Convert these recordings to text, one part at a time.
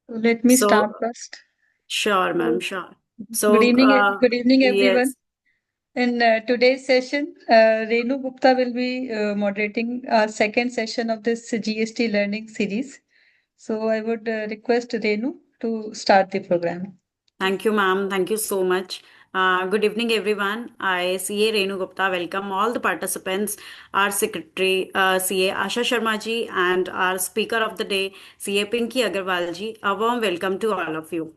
Let me start So, first. sure, ma'am, So, sure. Good So, evening, good evening, everyone. yes, In today's session, Renu Gupta will be moderating our second session of this GST learning series. So I would request Renu to start the program. thank you, ma'am. Thank you so much. Good evening, everyone. I, CA Renu Gupta, welcome all the participants, our secretary, CA Asha Sharma ji, and our speaker of the day, CA Pinky Agarwal ji. A warm welcome to all of you.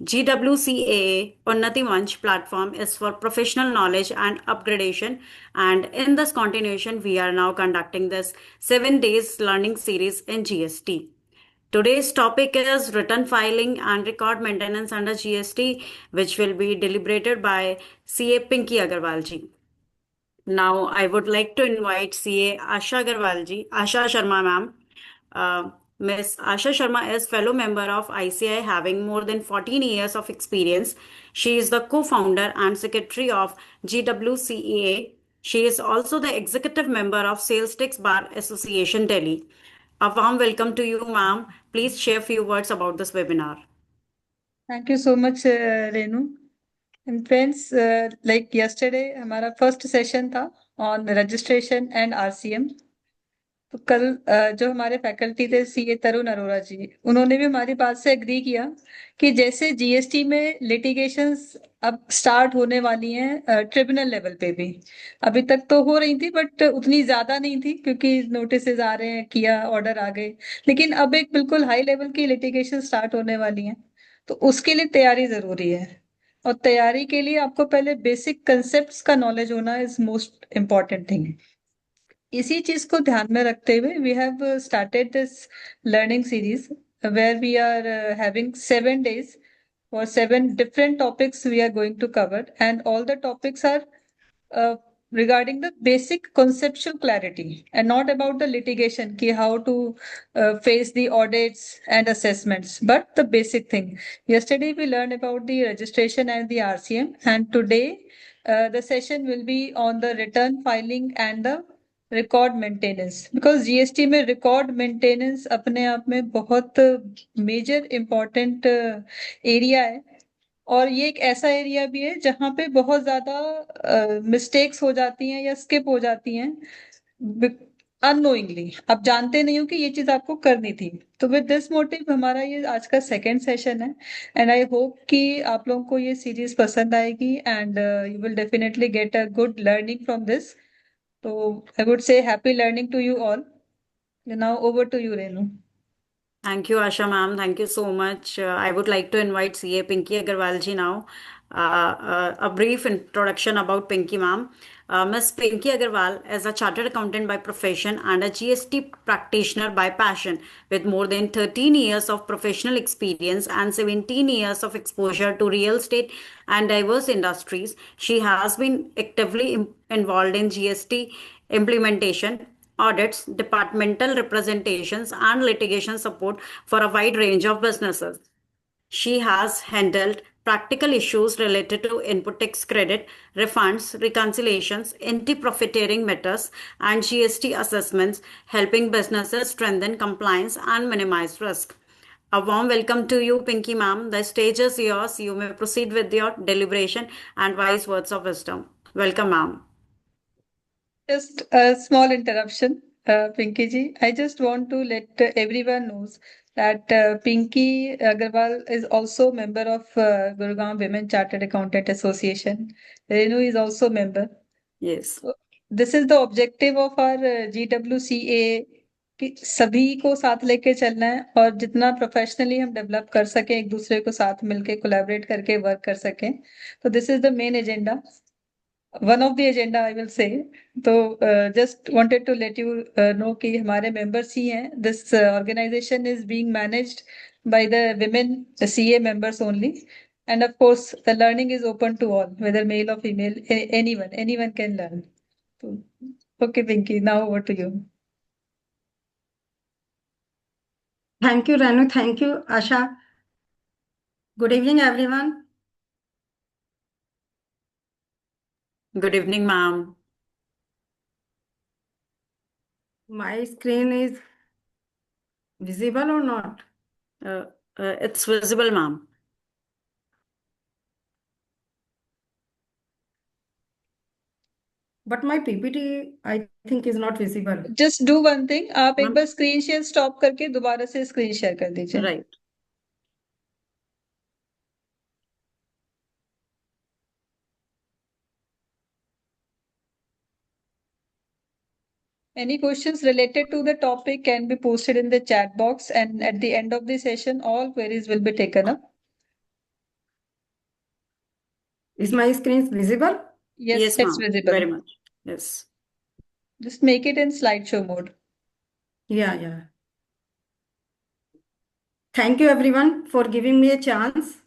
GWCAA Unnati Manch platform is for professional knowledge and upgradation. And in this continuation, we are now conducting this 7 days learning series in GST. Today's topic is return filing and record maintenance under GST, which will be deliberated by CA Pinky Agarwal ji. Now, I would like to invite CA Asha Agarwal ji, Asha Sharma ma'am. Ms. Asha Sharma is fellow member of ICI having more than 14 years of experience. She is the co-founder and secretary of GWCEA. She is also the executive member of Sales Tax Bar Association Delhi. A warm welcome to you, ma'am. Please share a few words about this webinar. Thank you so much, Renu. And friends, like yesterday, हमारा first session था on registration and RCM. तो कल जो हमारे faculty थे CA तरुण अरोड़ा जी, उन्होंने भी हमारी बात से एग्री किया कि जैसे जीएसटी में लिटिगेशंस अब स्टार्ट होने वाली हैं ट्रिब्यूनल लेवल पे भी। अभी तक तो हो रही थी बट उतनी ज्यादा नहीं थी क्योंकि नोटिसेस आ रहे हैं, किया ऑर्डर आ गए। लेकिन अब एक बिल्कुल हाई लेवल की लिटिगेशन स्टार्ट होने वाली है, तो उसके लिए तैयारी जरूरी है। और तैयारी के लिए आपको पहले बेसिक कंसेप्ट्स का नॉलेज होना इज मोस्ट इम्पॉर्टेंट थिंग। इसी चीज को ध्यान में रखते हुए we have started this learning series where we are having 7 days for 7 different topics we are going to cover, and all the topics are uh, regarding the basic conceptual clarity and not about the litigation ki how to face the audits and assessments, but the basic thing. Yesterday we learned about the registration and the RCM, and today the session will be on the return filing and the record maintenance, because GST में record maintenance अपने आप में बहुत major important area है। और ये एक ऐसा एरिया भी है जहाँ पे बहुत ज्यादा मिस्टेक्स हो जाती हैं या स्किप हो जाती हैं अननोइंगली, आप जानते नहीं हो कि ये चीज आपको करनी थी। तो विद दिस मोटिव हमारा ये आज का सेकेंड सेशन है, एंड आई होप कि आप लोगों को ये सीरीज पसंद आएगी and you will definitely get a good learning from this. तो I would say happy learning to you all. Now over to you, Renu. Thank you, Asha ma'am. Thank you so much. I would like to invite CA Pinky Agarwal ji now. A brief introduction about Pinky ma'am. Ms. Pinky Agarwal is a chartered accountant by profession and a GST practitioner by passion with more than 13 years of professional experience and 17 years of exposure to real estate and diverse industries. She has been actively involved in GST implementation, audits, departmental representations, and litigation support for a wide range of businesses. She has handled practical issues related to input tax credit, refunds, reconciliations, anti-profiteering matters, and GST assessments, helping businesses strengthen compliance and minimize risk. A warm welcome to you, Pinky ma'am. The stage is yours. You may proceed with your deliberation and wise words of wisdom. Welcome, ma'am. Just a small interruption, Pinky ji. I just want to let everyone knows that Pinky Agarwal is also member of Gurgaon Women Chartered Accountant Association. Renu is also member. Yes. So, this is the objective of our GWCA कि सभी को साथ लेके चलना है और जितना professionally हम डेवलप कर सकें, एक दूसरे को साथ मिलके कोलैबोरेट करके वर्क कर सकें। तो this is the main agenda, one of the agenda I will say. तो just wanted to let you know कि हमारे मेंबर्स ही हैं। This organization is being managed by the women CA members only, and of course the learning is open to all whether male और female, anyone can learn. Okay Pinki, now over to you. Thank you, Renu. Thank you, Asha. Good evening, everyone. Good evening, ma'am. My screen is visible or not? It's visible, ma'am. But my PPT, I think, is not visible. Just do one thing, आप एक Ma'am, बार screen share stop करके दोबारा से screen share कर दीजिए. right. Any questions related to the topic can be posted in the chat box, and at the end of the session, all queries will be taken up. Is my screen visible? Yes, Yes, it's ma'am. visible. Very much. Yes. Just make it in slideshow mode. Yeah. Thank you everyone for giving me a chance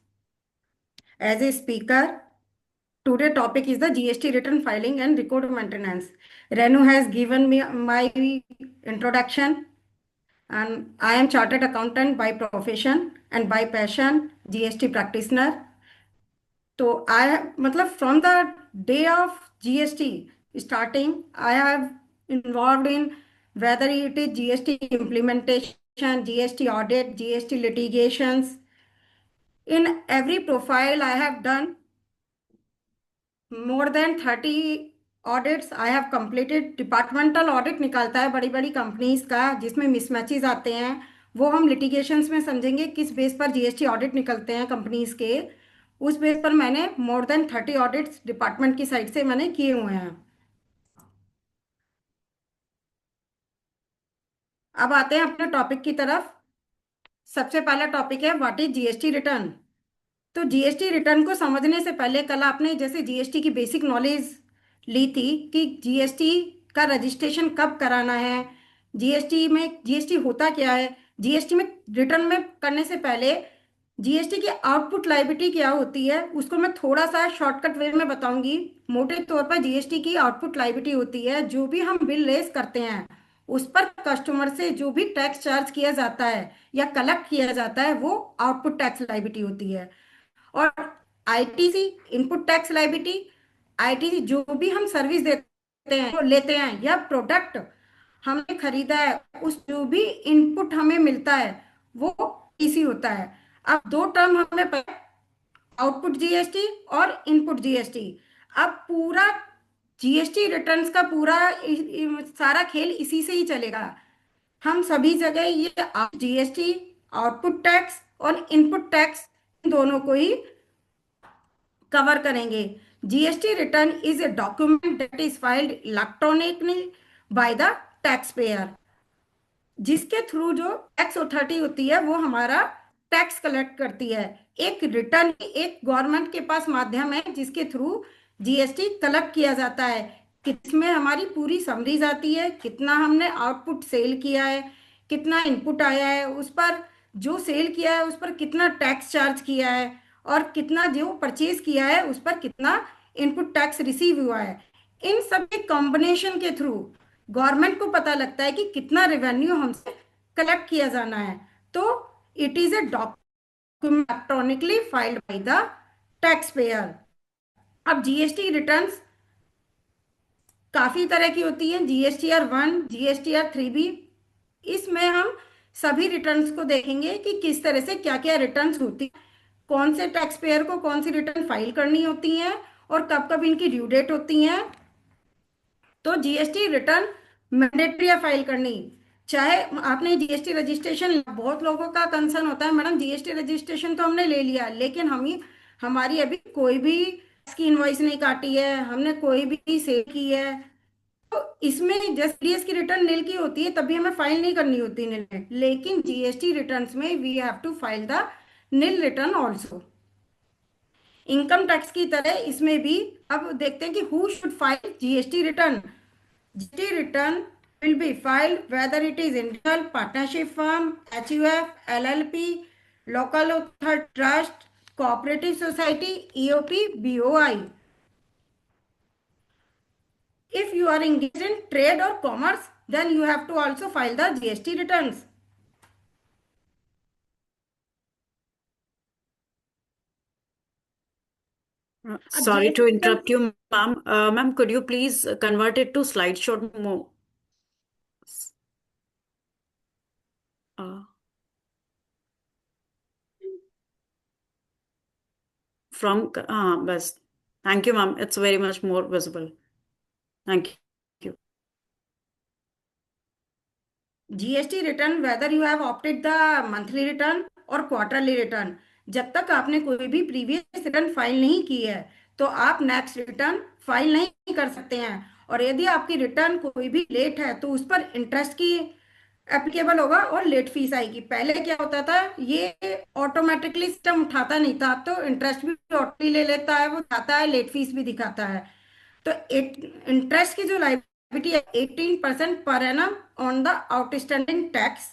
as a speaker. Today topic is the GST return filing and record maintenance. Renu has given me my introduction, and I am chartered accountant by profession and by passion, GST practitioner. So मतलब from the day of GST starting, I have involved in whether it is GST implementation, GST audit, GST litigations. In every profile, I have done more than 30 audits I have completed. Departmental audit निकालता है बड़ी बड़ी companies का, जिसमें मिसमैचेस आते हैं. वो हम लिटिगेशंस में समझेंगे किस बेस पर जीएसटी ऑडिट निकलते हैं कंपनीज के. उस बेस पर मैंने मोर देन 30 ऑडिट्स डिपार्टमेंट की साइड से मैंने किए हुए हैं. अब आते हैं अपने टॉपिक की तरफ. सबसे पहला टॉपिक है व्हाट इज जीएसटी रिटर्न. तो जीएसटी रिटर्न को समझने से पहले कल आपने जैसे जीएसटी की बेसिक नॉलेज ली थी कि जीएसटी का रजिस्ट्रेशन कब कराना है, जीएसटी में जीएसटी होता क्या है. जीएसटी में रिटर्न में करने से पहले जीएसटी की आउटपुट लायबिलिटी क्या होती है उसको मैं थोड़ा सा शॉर्टकट वे में बताऊंगी. मोटे तौर पर जीएसटी की आउटपुट लायबिलिटी होती है जो भी हम बिल लेस करते हैं उस पर कस्टमर से जो भी टैक्स चार्ज किया जाता है या कलेक्ट किया जाता है वो आउटपुट टैक्स लायबिलिटी होती है. और ITC input tax liability, ITC जो भी हम सर्विस देते हैं लेते हैं या प्रोडक्ट हमने खरीदा है उस जो भी इनपुट हमें मिलता है वो टीसी होता है. अब दो टर्म हमें पता है, आउटपुट जीएसटी और इनपुट जीएसटी. अब पूरा जीएसटी रिटर्न्स का पूरा सारा खेल इसी से ही चलेगा. हम सभी जगह ये जीएसटी, आउटपुट टैक्स और इनपुट टैक्स दोनों को ही कवर करेंगे. GST return is a document that is filed electronically by the tax payer, जिसके थ्रू जो टैक्स अथॉरिटी होती है वो हमारा टैक्स कलेक्ट करती है. एक रिटर्न एक गवर्नमेंट के पास माध्यम है जिसके थ्रू जीएसटी कलेक्ट किया जाता है. किसमें हमारी पूरी समरीज आती है, कितना हमने आउटपुट सेल किया है, कितना इनपुट आया है, उस पर जो सेल किया है उस पर कितना टैक्स चार्ज किया है और कितना जो परचेज किया है उस पर कितना इनपुट टैक्स रिसीव हुआ है. इन सब के कॉम्बिनेशन के थ्रू गवर्नमेंट को पता लगता है कि कितना रेवेन्यू हमसे कलेक्ट किया जाना है. तो it is a document electronically filed by the tax payer. अब जीएसटी रिटर्न्स काफी तरह की होती हैं, जीएसटीआर 1, जीएसटीआर 3B. इसमें हम सभी रिटर्न्स को देखेंगे कि किस तरह से क्या क्या रिटर्न्स होती हैं, कौन से टैक्स पेयर को कौन सी रिटर्न फाइल करनी होती हैं और कब कब इनकी ड्यू डेट होती हैं. तो जीएसटी रिटर्न मैंडेटरी है फाइल करनी. चाहे आपने जीएसटी रजिस्ट्रेशन, बहुत लोगों का कंसर्न होता है मैडम जीएसटी रजिस्ट्रेशन तो हमने ले लिया लेकिन हमारी अभी कोई भी की इनवॉइस नहीं काटी है, हमने कोई भी सेल की है. तो इसमें जस्ट डीएस की रिटर्न नील की होती है तभी हमें फाइल नहीं करनी होती नील में, लेकिन जीएसटी रिटर्न्स में we have to file the nil return also. Income tax की तरह इसमें भी अब देखते हैं कि who should file GST return. GST return will be filed whether it is individual, partnership firm, HUF, LLP, local authority trust, cooperative society, EOP, BOI. If you are engaged in trade or commerce, then you have to also file the GST returns. Sorry GST to return interrupt you, ma'am. Ma'am, could you please convert it to slideshow mode? Uh, from bus. Thank you, ma'am. It's very much more visible. Thank you. GST return whether you have opted the monthly return और quarterly return, जब तक आपने कोई भी previous return file नहीं की है तो आप नेक्स्ट रिटर्न फाइल नहीं कर सकते हैं। और यदि आपकी रिटर्न कोई भी लेट है तो उस पर इंटरेस्ट की एप्लीकेबल होगा और लेट फीस आएगी। पहले क्या होता था, ये ऑटोमेटिकली सिस्टम उठाता नहीं था, अब तो इंटरेस्ट भी ऑटो ले लेता है, वो उठाता है, लेट फीस भी दिखाता है। तो इंटरेस्ट की जो लायबिलिटी है 18% per annum on the outstanding tax,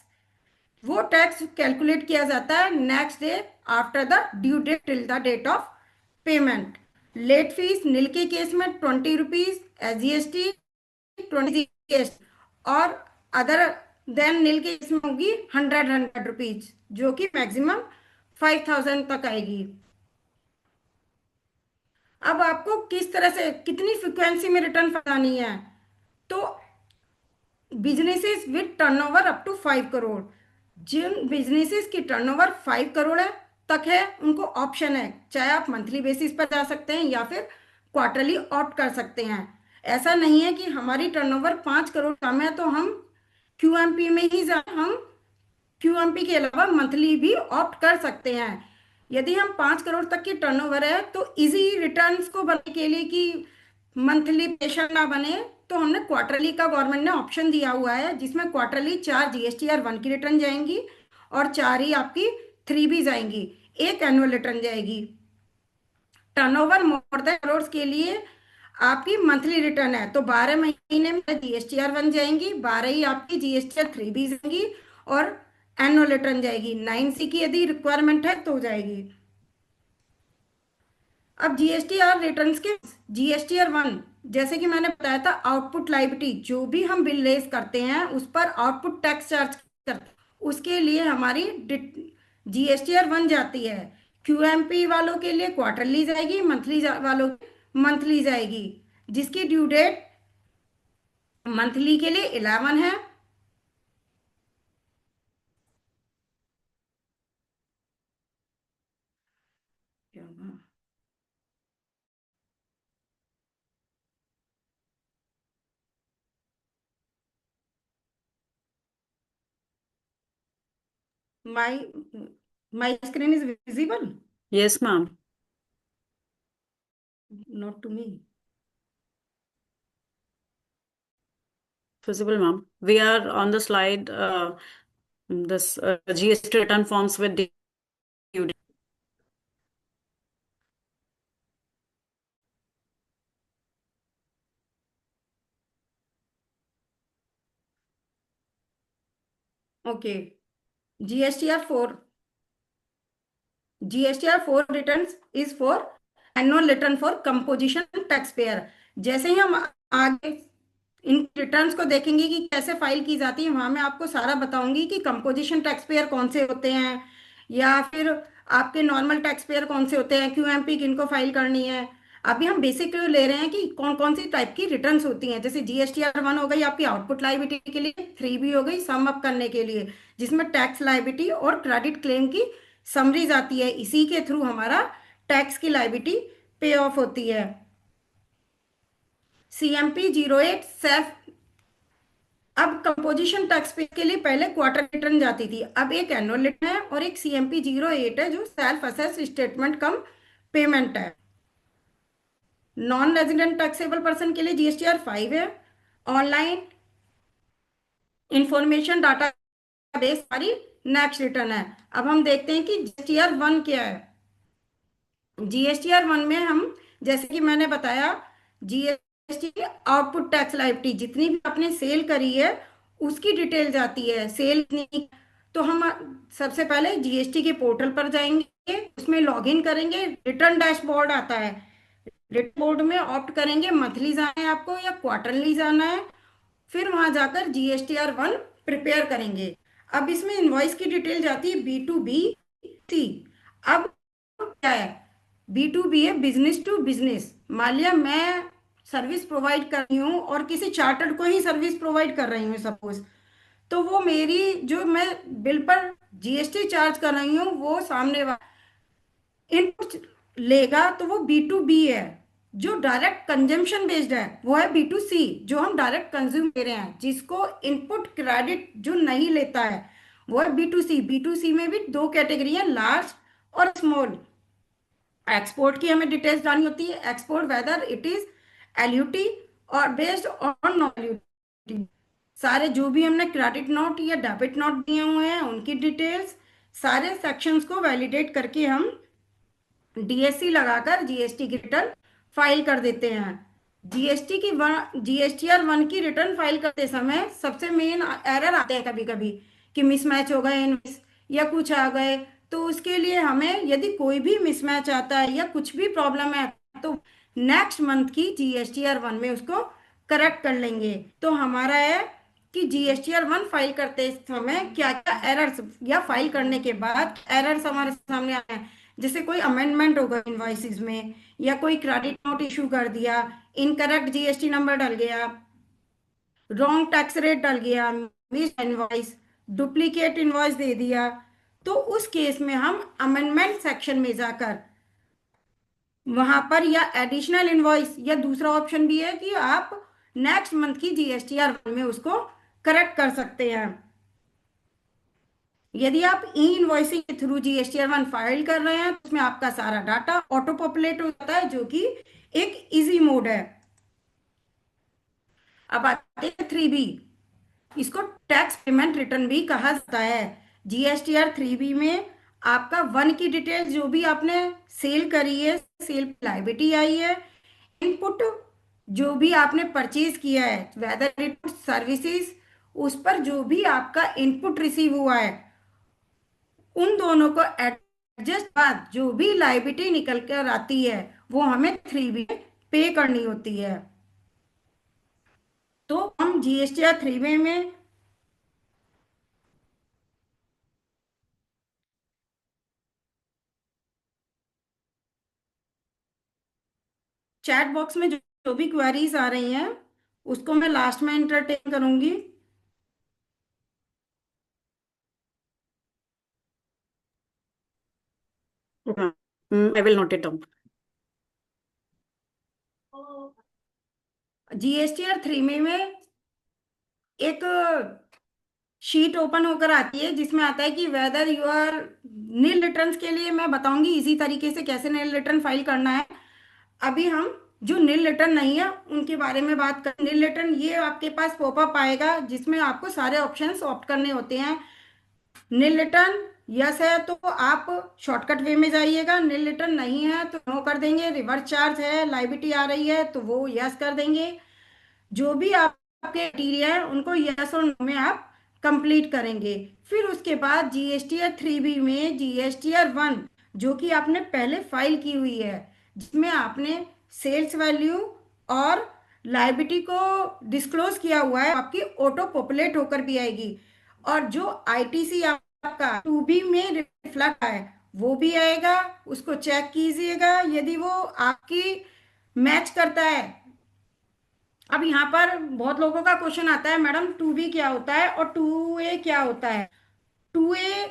वो टैक्स कैलकुलेट किया जाता है next day after the due date till the date of payment. Late fees nil के केस में 20 रुपीज, SGST 20 और अदर देन नील के केस में होगी 100 रुपीज, जो कि मैक्सिमम 5000 तक आएगी। अब आपको किस तरह से कितनी फ्रिक्वेंसी में रिटर्न फंसानी है, तो businesses with turnover up to 5 crore, जिन बिजनेसेस की टर्नओवर 5 करोड़ है तक है, उनको ऑप्शन है, चाहे आप मंथली बेसिस पर जा सकते हैं या फिर क्वार्टरली ऑप्ट कर सकते हैं। ऐसा नहीं है कि हमारी टर्नओवर 5 करोड़ कम है तो हम QMP में ही जाए, हम QMP के अलावा मंथली भी ऑप्ट कर सकते हैं। यदि हम 5 करोड़ तक की टर्नओवर है तो इजी रिटर्न्स को बनने के लिए कि मंथली प्रेशर ना बने, तो हमने क्वार्टरली का गवर्नमेंट ने ऑप्शन दिया हुआ है, जिसमें क्वार्टरली 4 GSTR 1 की रिटर्न जाएंगी और 4 ही आपकी 3B जाएंगी, एक एनुअल रिटर्न जाएगी। टर्नओवर मोर देन करोड़ के लिए आपकी मंथली रिटर्न है तो 12 महीने में GSTR 1 जाएंगी, 12 ही आपकी GSTR 3B जाएंगी और एनुअल रिटर्न जाएगी। 9C की यदि रिक्वायरमेंट है तो जाएगी। अब GSTR रिटर्न्स के GSTR 1, जैसे कि मैंने बताया था, आउटपुट लायबिलिटी, जो भी हम बिल रेज करते हैं उस पर आउटपुट टैक्स चार्ज करते हैं, उसके लिए हमारी GSTR 1 जाती है। QMP वालों के लिए क्वार्टरली जाएगी, मंथली वालों मंथली जाएगी, जिसकी ड्यू डेट मंथली के लिए 11 है। my my screen is visible? Yes, ma'am. Not to me. Visible, ma'am. We are on the slide. This GST return forms with due date. Okay. GSTR 4 GSTR 4 returns is for annual return for composition taxpayer। जैसे ही हम आगे इन returns को देखेंगे कि कैसे file की जाती है, वहां मैं आपको सारा बताऊंगी कि कंपोजिशन टैक्स पेयर कौन से होते हैं या फिर आपके नॉर्मल टैक्स पेयर कौन से होते हैं, QMP किनको फाइल करनी है। अभी हम बेसिक ले रहे हैं कि कौन कौन सी टाइप की रिटर्न्स होती हैं। जैसे GSTR 1 हो गई आपकी आउटपुट लायबिलिटी के लिए, 3B हो गई सम अप करने के लिए, जिसमें टैक्स लायबिलिटी और क्रेडिट क्लेम की समरीज आती है, इसी के थ्रू हमारा टैक्स की लायबिलिटी पे ऑफ होती है। CMP 08 सेल्फ, अब कंपोजिशन टैक्स पे के लिए पहले क्वार्टर रिटर्न जाती थी, अब एक एनुअल रिटर्न है और एक CMP 08 है जो सेल्फ असेस स्टेटमेंट कम पेमेंट है। नॉन रेजिडेंट टैक्सेबल पर्सन के लिए GSTR 5 है। ऑनलाइन इंफॉर्मेशन डाटा बेस हमारी नेक्स्ट रिटर्न है। अब हम देखते हैं कि GSTR 1 क्या है। GSTR 1 में हम, जैसे कि मैंने बताया, GST आउटपुट टैक्स लायबिलिटी, जितनी भी आपने सेल करी है उसकी डिटेल जाती है, सेल कितनी। तो हम सबसे पहले GST के पोर्टल पर जाएंगे, उसमें लॉगिन करेंगे, रिटर्न डैशबोर्ड आता है, रिटर्न बोर्ड में ऑप्ट करेंगे मंथली जाना है आपको या क्वार्टरली जाना है, फिर वहां जाकर GSTR 1 प्रिपेयर करेंगे। अब इसमें इनवॉइस की डिटेल जाती है B2B। अब क्या है, B2B है बिजनेस टू बिजनेस। मान लिया मैं सर्विस प्रोवाइड कर रही हूँ और किसी चार्टर्ड को ही सर्विस प्रोवाइड कर रही हूँ सपोज, तो वो मेरी जो मैं बिल पर GST चार्ज कर रही हूँ वो सामने इनपुट लेगा तो वो B2B है। जो डायरेक्ट कंजम्पशन बेस्ड है वो है B2C, जो हम डायरेक्ट कंज्यूम ले रहे हैं, जिसको इनपुट क्रेडिट जो नहीं लेता है वो है B2C। B2C में भी दो कैटेगरी है, लार्ज और स्मॉल। एक्सपोर्ट की हमें डिटेल्स जाननी होती है, export weather it is LUT और बेस्ड ऑन नॉन एलयूटी। सारे जो भी हमने क्रेडिट नोट या डेबिट नोट दिए हुए हैं उनकी डिटेल्स, सारे सेक्शंस को वैलिडेट करके हम डीएससी लगाकर जीएसटी की रिटर्न फाइल कर देते हैं। जीएसटीआर 1 की रिटर्न फाइल करते समय सबसे मेन एरर आते हैं कभी कभी कि मिसमैच हो गए इनवॉइस या कुछ आ गए। तो उसके लिए हमें यदि कोई भी मिसमैच आता है या कुछ भी प्रॉब्लम है तो नेक्स्ट मंथ की जीएसटीआर 1 में उसको करेक्ट कर लेंगे। तो हमारा है कि जीएसटीआर 1 फाइल करते समय क्या क्या एरर्स या फाइल करने के बाद एरर्स हमारे सामने आए हैं। जैसे कोई अमेंडमेंट होगा इनवॉइसेस में, या कोई क्रेडिट नोट इशू कर दिया, इनकरेक्ट जीएसटी नंबर डल गया, रॉन्ग टैक्स रेट डल गया, मिस इनवॉइस, डुप्लीकेट इनवॉइस दे दिया, तो उस केस में हम अमेंडमेंट सेक्शन में जाकर वहां पर, या एडिशनल इनवॉइस, या दूसरा ऑप्शन भी है कि आप नेक्स्ट मंथ की जीएसटीआर 1 में उसको करेक्ट कर सकते हैं। यदि आप ई इनवॉइसिंग के थ्रू जीएसटीआर 1 फाइल कर रहे हैं तो उसमें आपका सारा डाटा ऑटो पॉपुलेट हो जाता है, जो कि एक इजी मोड है। अब आते हैं 3B। इसको टैक्स पेमेंट रिटर्न भी कहा जाता है। जीएसटीआर 3B में आपका 1 की डिटेल, जो भी आपने सेल करी है, सेल लायबिलिटी आई है, इनपुट जो भी आपने परचेज किया है, वेदर इट सर्विसेज, उस पर जो भी आपका इनपुट रिसीव हुआ है, उन दोनों को एडजस्ट बाद जो भी लायबिलिटी निकल कर आती है वो हमें 3B पे करनी होती है। तो हम जीएसटीआर 3B में चैट बॉक्स में जो भी क्वेरीज आ रही हैं उसको मैं लास्ट में एंटरटेन करूंगी। I will note it down. GSTR 3B में एक शीट ओपन होकर आती है जिसमें आता है कि whether you are nil returns के लिए मैं बताऊंगी इजी तरीके से कैसे नील रिटर्न फाइल करना है। अभी हम जो नील रिटर्न नहीं है उनके बारे में बात कर। नील रिटर्न ये आपके पास पॉपअप आएगा जिसमें आपको सारे ऑप्शंस ऑप्ट करने होते हैं। नील रिटर्न यस है तो आप शॉर्टकट वे में जाइएगा, नील रिटर्न नहीं है तो नो कर देंगे। रिवर्स चार्ज है, लायबिलिटी आ रही है तो वो यस कर देंगे। जो भी आपके क्राइटेरिया है उनको यस और नो में आप कंप्लीट करेंगे। फिर उसके बाद जीएसटीआर 3B में जीएसटीआर 1 जो कि आपने पहले फाइल की हुई है, जिसमें आपने सेल्स वैल्यू और लायबिलिटी को डिस्क्लोज किया हुआ है, आपकी ऑटो पॉपुलेट होकर भी आएगी। और जो आईटीसी आपका 2B में रिफ्लेक्ट है वो भी आएगा, उसको चेक कीजिएगा यदि वो आपकी मैच करता है। अब यहाँ पर बहुत लोगों का क्वेश्चन आता है, मैडम 2B क्या होता है और 2A क्या होता है। 2A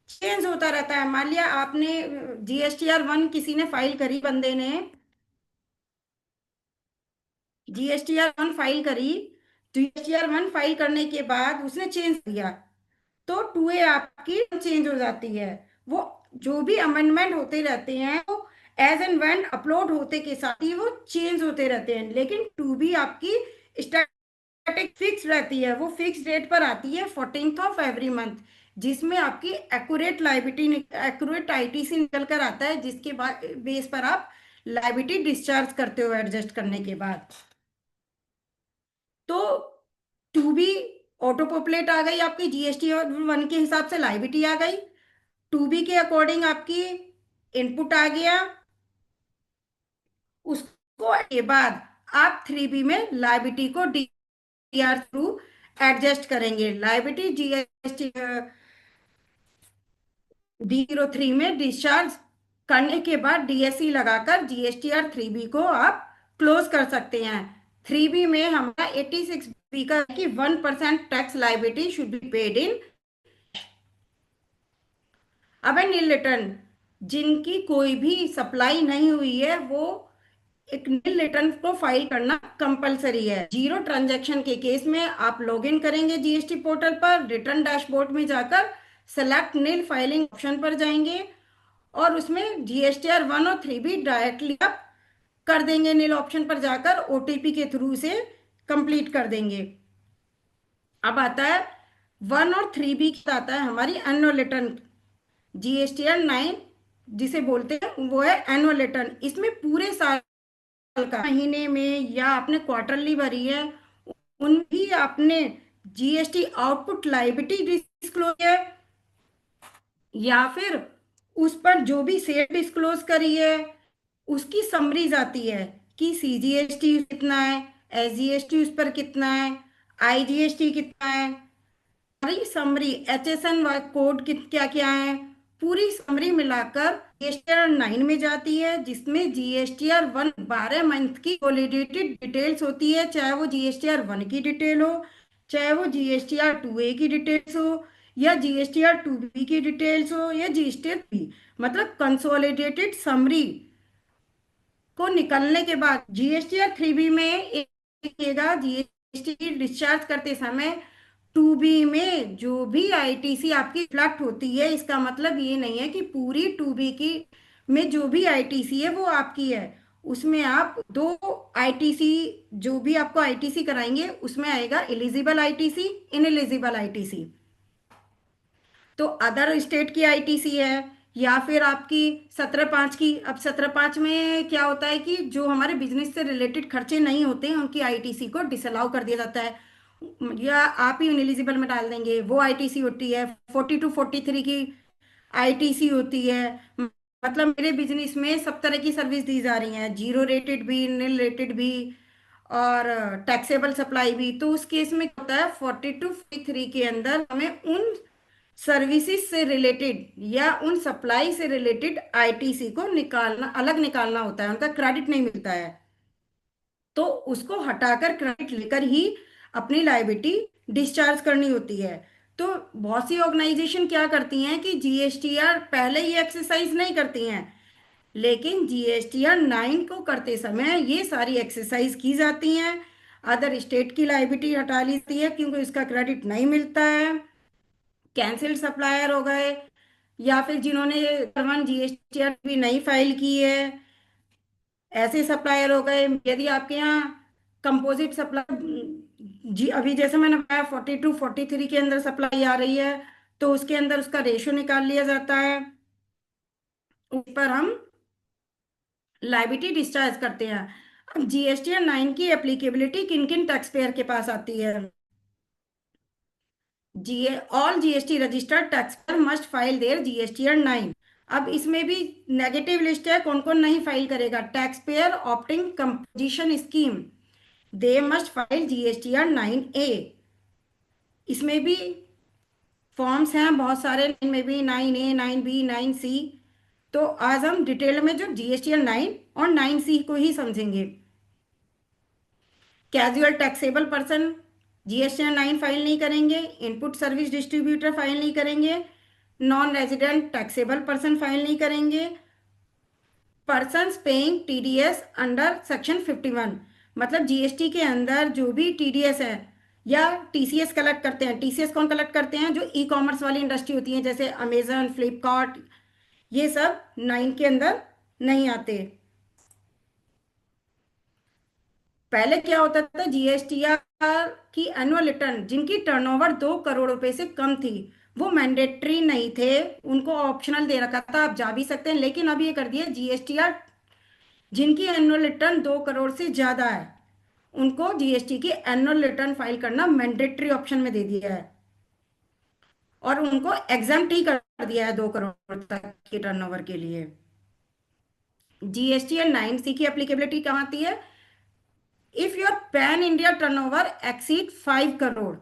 चेंज होता रहता है। मान लिया आपने जीएसटीआर 1 किसी ने फाइल करी, बंदे ने जीएसटीआर 1 फाइल करी, जीएसटीआर 1 फाइल करने के बाद उसने चेंज किया तो 2A आपकी चेंज हो जाती है। वो जो भी अमेंडमेंट होते रहते हैं वो एज एंड व्हेन अपलोड होते के साथ ही वो चेंज होते रहते हैं, लेकिन 2B आपकी स्टैटिक फिक्स रहती है। वो फिक्स डेट पर आती है 14th ऑफ एवरी मंथ, जिसमें आपकी एक्यूरेट लायबिलिटी, एक्यूरेट आईटीसी निकल कर आता है, जिसके बाद बेस पर आप लायबिलिटी डिस्चार्ज करते हो एडजस्ट करने के बाद। तो 2B ऑटो पॉपुलेट आ गई, आपकी जीएसटी 1 के हिसाब से लायबिलिटी आ गई, 2B के अकॉर्डिंग आपकी इनपुट आ गया। उसको के बाद आप 3B में लायबिलिटी को डीआर थ्रू एडजस्ट करेंगे। लायबिलिटी जीएसटी D03 में डिस्चार्ज करने के बाद डीएससी लगाकर जीएसटीआर 3B को आप क्लोज कर सकते हैं। 3B में हमारा 86B का कि 1% tax liability should be paid in. अब है नील रिटर्न। जिनकी कोई भी सप्लाई नहीं हुई है वो एक नील रिटर्न को फाइल करना कंपलसरी है। जीरो ट्रांजैक्शन के केस में आप लॉग इन करेंगे जीएसटी पोर्टल पर, रिटर्न डैशबोर्ड में जाकर सेलेक्ट नील फाइलिंग ऑप्शन पर जाएंगे और उसमें जीएसटीआर 1 और 3 भी डायरेक्टली आप कर देंगे। नील ऑप्शन पर जाकर ओटीपी के थ्रू से कंप्लीट कर देंगे। अब आता है 1 और 3 बी आता है हमारी एनुअल रिटर्न, जीएसटीआर 9 जिसे बोलते हैं वो है एनुअल रिटर्न। इसमें पूरे साल का महीने में या आपने क्वार्टरली भरी है उन भी आपने जीएसटी आउटपुट लायबिलिटी डिस्क्लोज है या फिर उस पर जो भी सेल डिस्क्लोज करी है उसकी समरीज आती है कि सीजीएसटी कितना है, एसजीएसटी उस पर कितना है, आईजीएसटी कितना है, सारी समरी एचएसएन कोड क्या क्या है, पूरी समरी मिलाकर जीएसटीआर 9 में जाती है जिसमें जीएसटीआर 1 12 मंथ की वैलिडेटेड डिटेल्स होती है, चाहे वो जीएसटीआर 1 की डिटेल हो, चाहे वो जीएसटीआर 2A की डिटेल्स हो या जीएसटीआर 2B की डिटेल्स हो या जीएसटीआर 3, मतलब कंसोलिडेटेड समरी को निकलने के बाद जीएसटीआर 3B में देखिएगा जीएसटी डिस्चार्ज करते समय 2B में जो भी आईटीसी आपकी रिफ्लेक्ट होती है, इसका मतलब ये नहीं है कि पूरी 2B की में जो भी आईटीसी है वो आपकी है। उसमें आप दो आईटीसी, जो भी आपको आईटीसी कराएंगे उसमें आएगा एलिजिबल आईटीसी, इनएलिजिबल आईटीसी। तो अदर स्टेट की आईटीसी है या फिर आपकी 17(5) की। अब 17(5) में क्या होता है कि जो हमारे बिजनेस से रिलेटेड खर्चे नहीं होते हैं उनकी आईटीसी को डिसअलाउ कर दिया जाता है या आप ही इनएलिजिबल में डाल देंगे, वो आईटीसी होती है। 42-43 की आईटीसी होती है। मतलब मेरे बिजनेस में सब तरह की सर्विस दी जा रही हैं, जीरो रेटेड भी, नील रेटेड भी और टैक्सेबल सप्लाई भी। तो उस केस में क्या होता है 42-43 के अंदर हमें उन सर्विसेज से रिलेटेड या उन सप्लाई से रिलेटेड आईटीसी को निकालना, अलग निकालना होता है, उनका क्रेडिट नहीं मिलता है। तो उसको हटाकर क्रेडिट लेकर ही अपनी लायबिलिटी डिस्चार्ज करनी होती है। तो बहुत सी ऑर्गेनाइजेशन क्या करती हैं कि जीएसटीआर पहले ये एक्सरसाइज नहीं करती हैं, लेकिन जीएसटीआर 9 को करते समय ये सारी एक्सरसाइज की जाती हैं। अदर स्टेट की लायबिलिटी हटा ली जाती है क्योंकि उसका क्रेडिट नहीं मिलता है। कैंसिल्ड सप्लायर हो गए या फिर जिन्होंने 1 जीएसटीआर भी नहीं फाइल की है, ऐसे सप्लायर हो गए। यदि आपके यहाँ कंपोजिट सप्लाई जी अभी जैसे मैंने बताया 42-43 के अंदर सप्लाई आ रही है तो उसके अंदर उसका रेशियो निकाल लिया जाता है, उस पर हम लायबिलिटी डिस्चार्ज करते हैं। अब जीएसटीआर 9 की एप्लीकेबिलिटी किन किन टैक्स पेयर के पास आती है? All GST registered tax payer must file there GSTR 9। अब इसमें भी नेगेटिव लिस्ट है, कौन कौन नहीं फाइल करेगा। Tax payer opting composition scheme, they must file GSTR 9A। इसमें भी फॉर्म्स हैं बहुत सारे, इनमें भी 9A, 9B, 9C। तो आज हम डिटेल में जो जीएसटीआर 9 और 9C को ही समझेंगे। Casual taxable person GSTR 9 file नहीं करेंगे, इनपुट सर्विस डिस्ट्रीब्यूटर फाइल नहीं करेंगे, non resident taxable person file नहीं करेंगे, persons paying TDS under section 51, मतलब जीएसटी के अंदर जो भी टीडीएस है या टीसीएस कलेक्ट करते हैं। टीसीएस कौन कलेक्ट करते हैं? जो ई कॉमर्स वाली इंडस्ट्री होती है जैसे अमेजन, फ्लिपकार्ट, ये सब 9 के अंदर नहीं आते। पहले क्या होता था, जीएसटीआर की एनुअल रिटर्न जिनकी टर्नओवर 2 करोड़ रुपए से कम थी वो मैंडेटरी नहीं थे, उनको ऑप्शनल दे रखा था, आप जा भी सकते हैं। लेकिन अब ये कर दिया जीएसटीआर जिनकी एनुअल रिटर्न 2 करोड़ से ज्यादा है उनको जीएसटी की एनुअल रिटर्न फाइल करना मैंडेटरी ऑप्शन में दे दिया है और उनको एग्जाम्प्ट ही कर दिया है 2 करोड़ तक की टर्नओवर के लिए। जीएसटीआर 9C की एप्लीकेबिलिटी कहाँ आती है? If your pan India turnover exceed 5 crore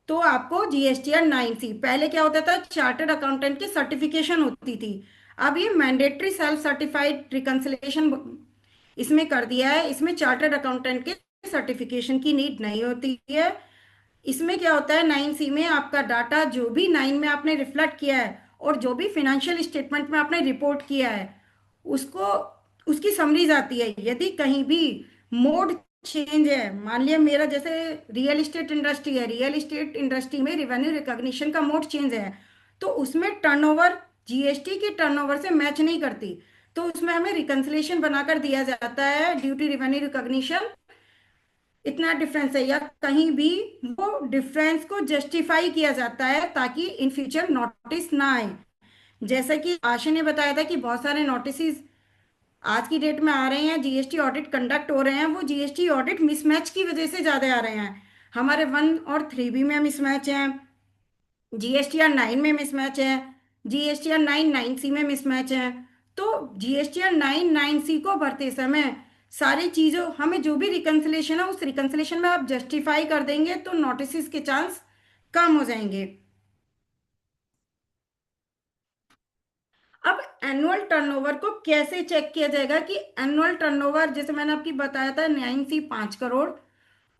तो आपको जीएसटीआर 9C। पहले क्या होता था, चार्टर्ड अकाउंटेंट की सर्टिफिकेशन होती थी, अब ये मैंडेटरी सेल्फ सर्टिफाइड रिकंसिलिएशन इसमें कर दिया है। इसमें चार्टर्ड अकाउंटेंट के सर्टिफिकेशन की नीड नहीं होती है। इसमें क्या होता है 9C में आपका डाटा जो भी 9 में आपने रिफ्लेक्ट किया है और जो भी फाइनेंशियल स्टेटमेंट में आपने रिपोर्ट किया है उसको, उसकी समरीज आती है। यदि कहीं भी मोड चेंज है, मान लिया मेरा जैसे रियल इस्टेट इंडस्ट्री है, रियल इस्टेट इंडस्ट्री में रेवेन्यू रिकॉग्निशन का मोड चेंज है, तो उसमें टर्नओवर जीएसटी के टर्नओवर से मैच नहीं करती, तो उसमें हमें रिकंसिलेशन बनाकर दिया जाता है ड्यूटी रेवेन्यू रिकॉग्निशन इतना डिफरेंस है, या कहीं भी वो डिफरेंस को जस्टिफाई किया जाता है ताकि इन फ्यूचर नोटिस ना आए। जैसा कि आशा ने बताया था कि बहुत सारे नोटिस आज की डेट में आ रहे हैं, जीएसटी ऑडिट कंडक्ट हो रहे हैं, वो जीएसटी ऑडिट मिसमैच की वजह से ज्यादा आ रहे हैं। हमारे 1 और 3B में मिसमैच है, GSTR 9 में मिसमैच है, GSTR 9 9C में मिसमैच है। तो GSTR 9 9C को भरते समय सारी चीजों, हमें जो भी रिकंसिलेशन है उस रिकंसिलेशन में आप जस्टिफाई कर देंगे तो नोटिस के चांस कम हो जाएंगे। अब एनुअल टर्नओवर को कैसे चेक किया जाएगा कि एनुअल टर्नओवर, जैसे मैंने आपकी बताया था 9C 5 करोड़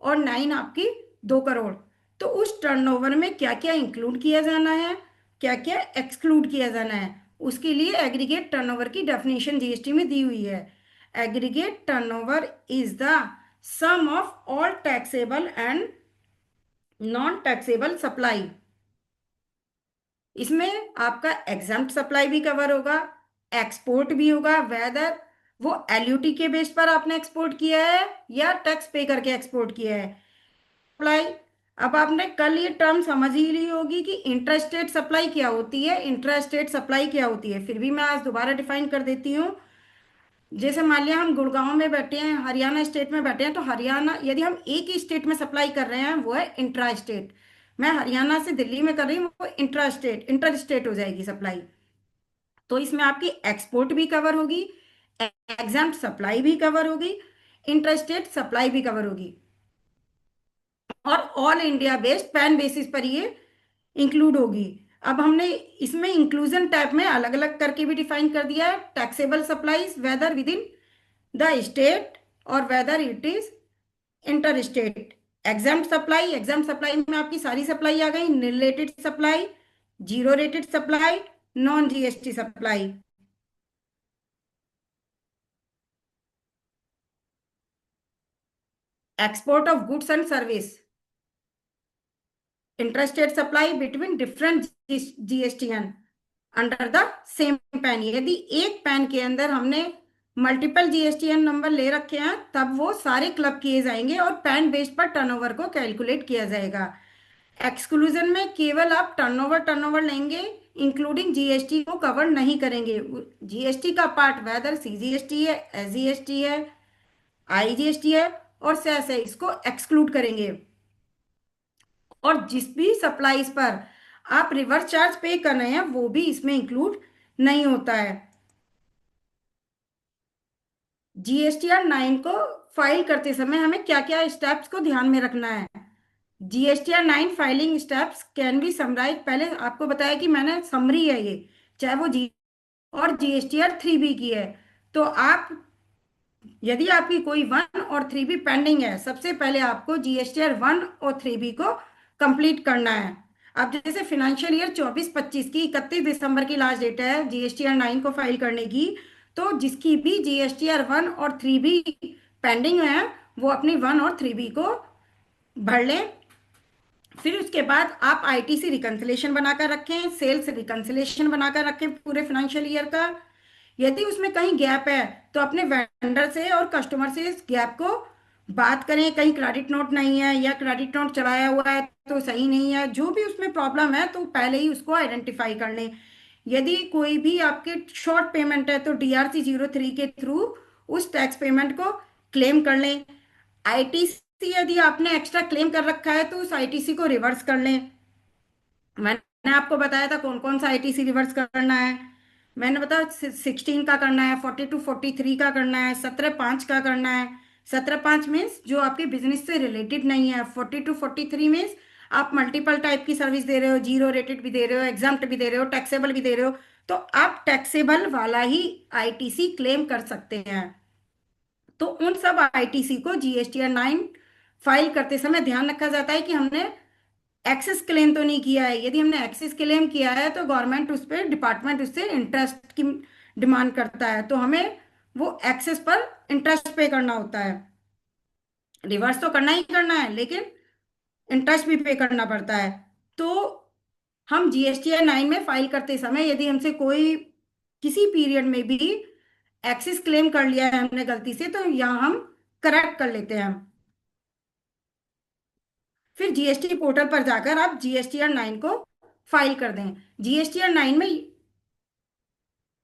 और 9 आपकी 2 करोड़, तो उस टर्नओवर में क्या क्या इंक्लूड किया जाना है, क्या क्या एक्सक्लूड किया जाना है, उसके लिए एग्रीगेट टर्नओवर की डेफिनेशन जीएसटी में दी हुई है। Aggregate turnover is the sum of all taxable and non taxable supply. इसमें आपका एग्जाम्प्ट सप्लाई भी कवर होगा, एक्सपोर्ट भी होगा, वेदर वो एलयूटी के बेस पर आपने एक्सपोर्ट किया है या टैक्स पे करके एक्सपोर्ट किया है। सप्लाई, अब आपने कल ये टर्म समझ ही ली होगी कि इंट्रास्टेट सप्लाई क्या होती है, इंट्रास्टेट सप्लाई क्या होती है, फिर भी मैं आज दोबारा डिफाइन कर देती हूँ। जैसे मान लिया हम गुड़गांव में बैठे हैं, हरियाणा स्टेट में बैठे हैं, तो हरियाणा यदि हम एक ही स्टेट में सप्लाई कर रहे हैं वो है इंट्रा स्टेट। मैं हरियाणा से दिल्ली में कर रही हूँ वो इंट्रा स्टेट, इंटर स्टेट हो जाएगी सप्लाई। तो इसमें आपकी एक्सपोर्ट भी कवर होगी, एग्जाम्प्ट सप्लाई भी कवर होगी, इंटर स्टेट सप्लाई भी कवर होगी, और all India based pan basis पर ये इंक्लूड होगी। अब हमने इसमें इंक्लूजन टाइप में अलग अलग करके भी डिफाइन कर दिया है, taxable supplies whether within the state और whether it is interstate. Exempt supply, exempt supply में आपकी सारी सप्लाई आ गई, related supply, zero rated supply, non GST supply. Export of goods and service, interstate supply between different GSTN under the same PAN. यदि एक pan के अंदर हमने मल्टीपल जीएसटीएन नंबर ले रखे हैं तब वो सारे क्लब किए जाएंगे और पैन बेस पर टर्नओवर को कैलकुलेट किया जाएगा। एक्सक्लूजन में केवल आप टर्नओवर टर्नओवर लेंगे, इंक्लूडिंग जीएसटी को कवर नहीं करेंगे। जीएसटी का पार्ट वेदर सीजीएसटी है, एसजीएसटी है, आईजीएसटी है और सेस है, इसको एक्सक्लूड करेंगे। और जिस भी सप्लाईज पर आप रिवर्स चार्ज पे कर रहे हैं वो भी इसमें इंक्लूड नहीं होता है। GSTR 9 को फाइल करते समय हमें क्या क्या स्टेप्स को ध्यान में रखना है। GSTR 9 filing steps can be summarise, पहले आपको बताया कि मैंने समरी है ये, चाहे वो जी और GSTR 3B की है। तो आप यदि आपकी कोई 1 और 3B पेंडिंग है, सबसे पहले आपको GSTR 1 और 3B को कंप्लीट करना है। अब जैसे फाइनेंशियल ईयर 24-25 की 31 दिसंबर की लास्ट डेट है GSTR 9 को फाइल करने की, तो जिसकी भी GSTR 1 और 3B पेंडिंग है वो अपनी 1 और 3B को भर लें। फिर उसके बाद आप आईटीसी रिकंसिलेशन बनाकर रखें, सेल्स रिकंसिलेशन बनाकर रखें पूरे फाइनेंशियल ईयर का। यदि उसमें कहीं गैप है तो अपने वेंडर से और कस्टमर से इस गैप को बात करें, कहीं क्रेडिट नोट नहीं है या क्रेडिट नोट चढ़ाया हुआ है तो सही नहीं है, जो भी उसमें प्रॉब्लम है तो पहले ही उसको आइडेंटिफाई कर लें। यदि कोई भी आपके शॉर्ट पेमेंट है तो DRC 03 के थ्रू उस टैक्स पेमेंट को क्लेम कर लें। आईटीसी यदि आपने एक्स्ट्रा क्लेम कर रखा है तो उस आईटीसी को रिवर्स कर लें। मैंने आपको बताया था कौन कौन सा आईटीसी रिवर्स करना है। मैंने बताया 16 का करना है, 42-43 का करना है, 17-5 का करना है। 17-5 मीन्स जो आपके बिजनेस से रिलेटेड नहीं है, 42-43 मीन्स आप मल्टीपल टाइप की सर्विस दे रहे हो, जीरो रेटेड भी दे रहे हो, एग्जाम्प्ट भी दे रहे हो, टैक्सेबल भी दे रहे हो, तो आप टैक्सेबल वाला ही आईटीसी क्लेम कर सकते हैं। तो उन सब आईटीसी को GSTR 9 फाइल करते समय ध्यान रखा जाता है कि हमने एक्सेस क्लेम तो नहीं किया है। यदि हमने एक्सेस क्लेम किया है तो गवर्नमेंट उस पर, डिपार्टमेंट उससे इंटरेस्ट की डिमांड करता है, तो हमें वो एक्सेस पर इंटरेस्ट पे करना होता है। रिवर्स तो करना ही करना है, लेकिन इंटरेस्ट भी पे करना पड़ता है। तो हम जीएसटीआर 9 में फाइल करते समय यदि हमसे कोई किसी पीरियड में भी एक्सेस क्लेम कर लिया है हमने गलती से, तो यहाँ हम करेक्ट कर लेते हैं। फिर जीएसटी पोर्टल पर जाकर आप जीएसटीआर 9 को फाइल कर दें। जीएसटीआर 9 में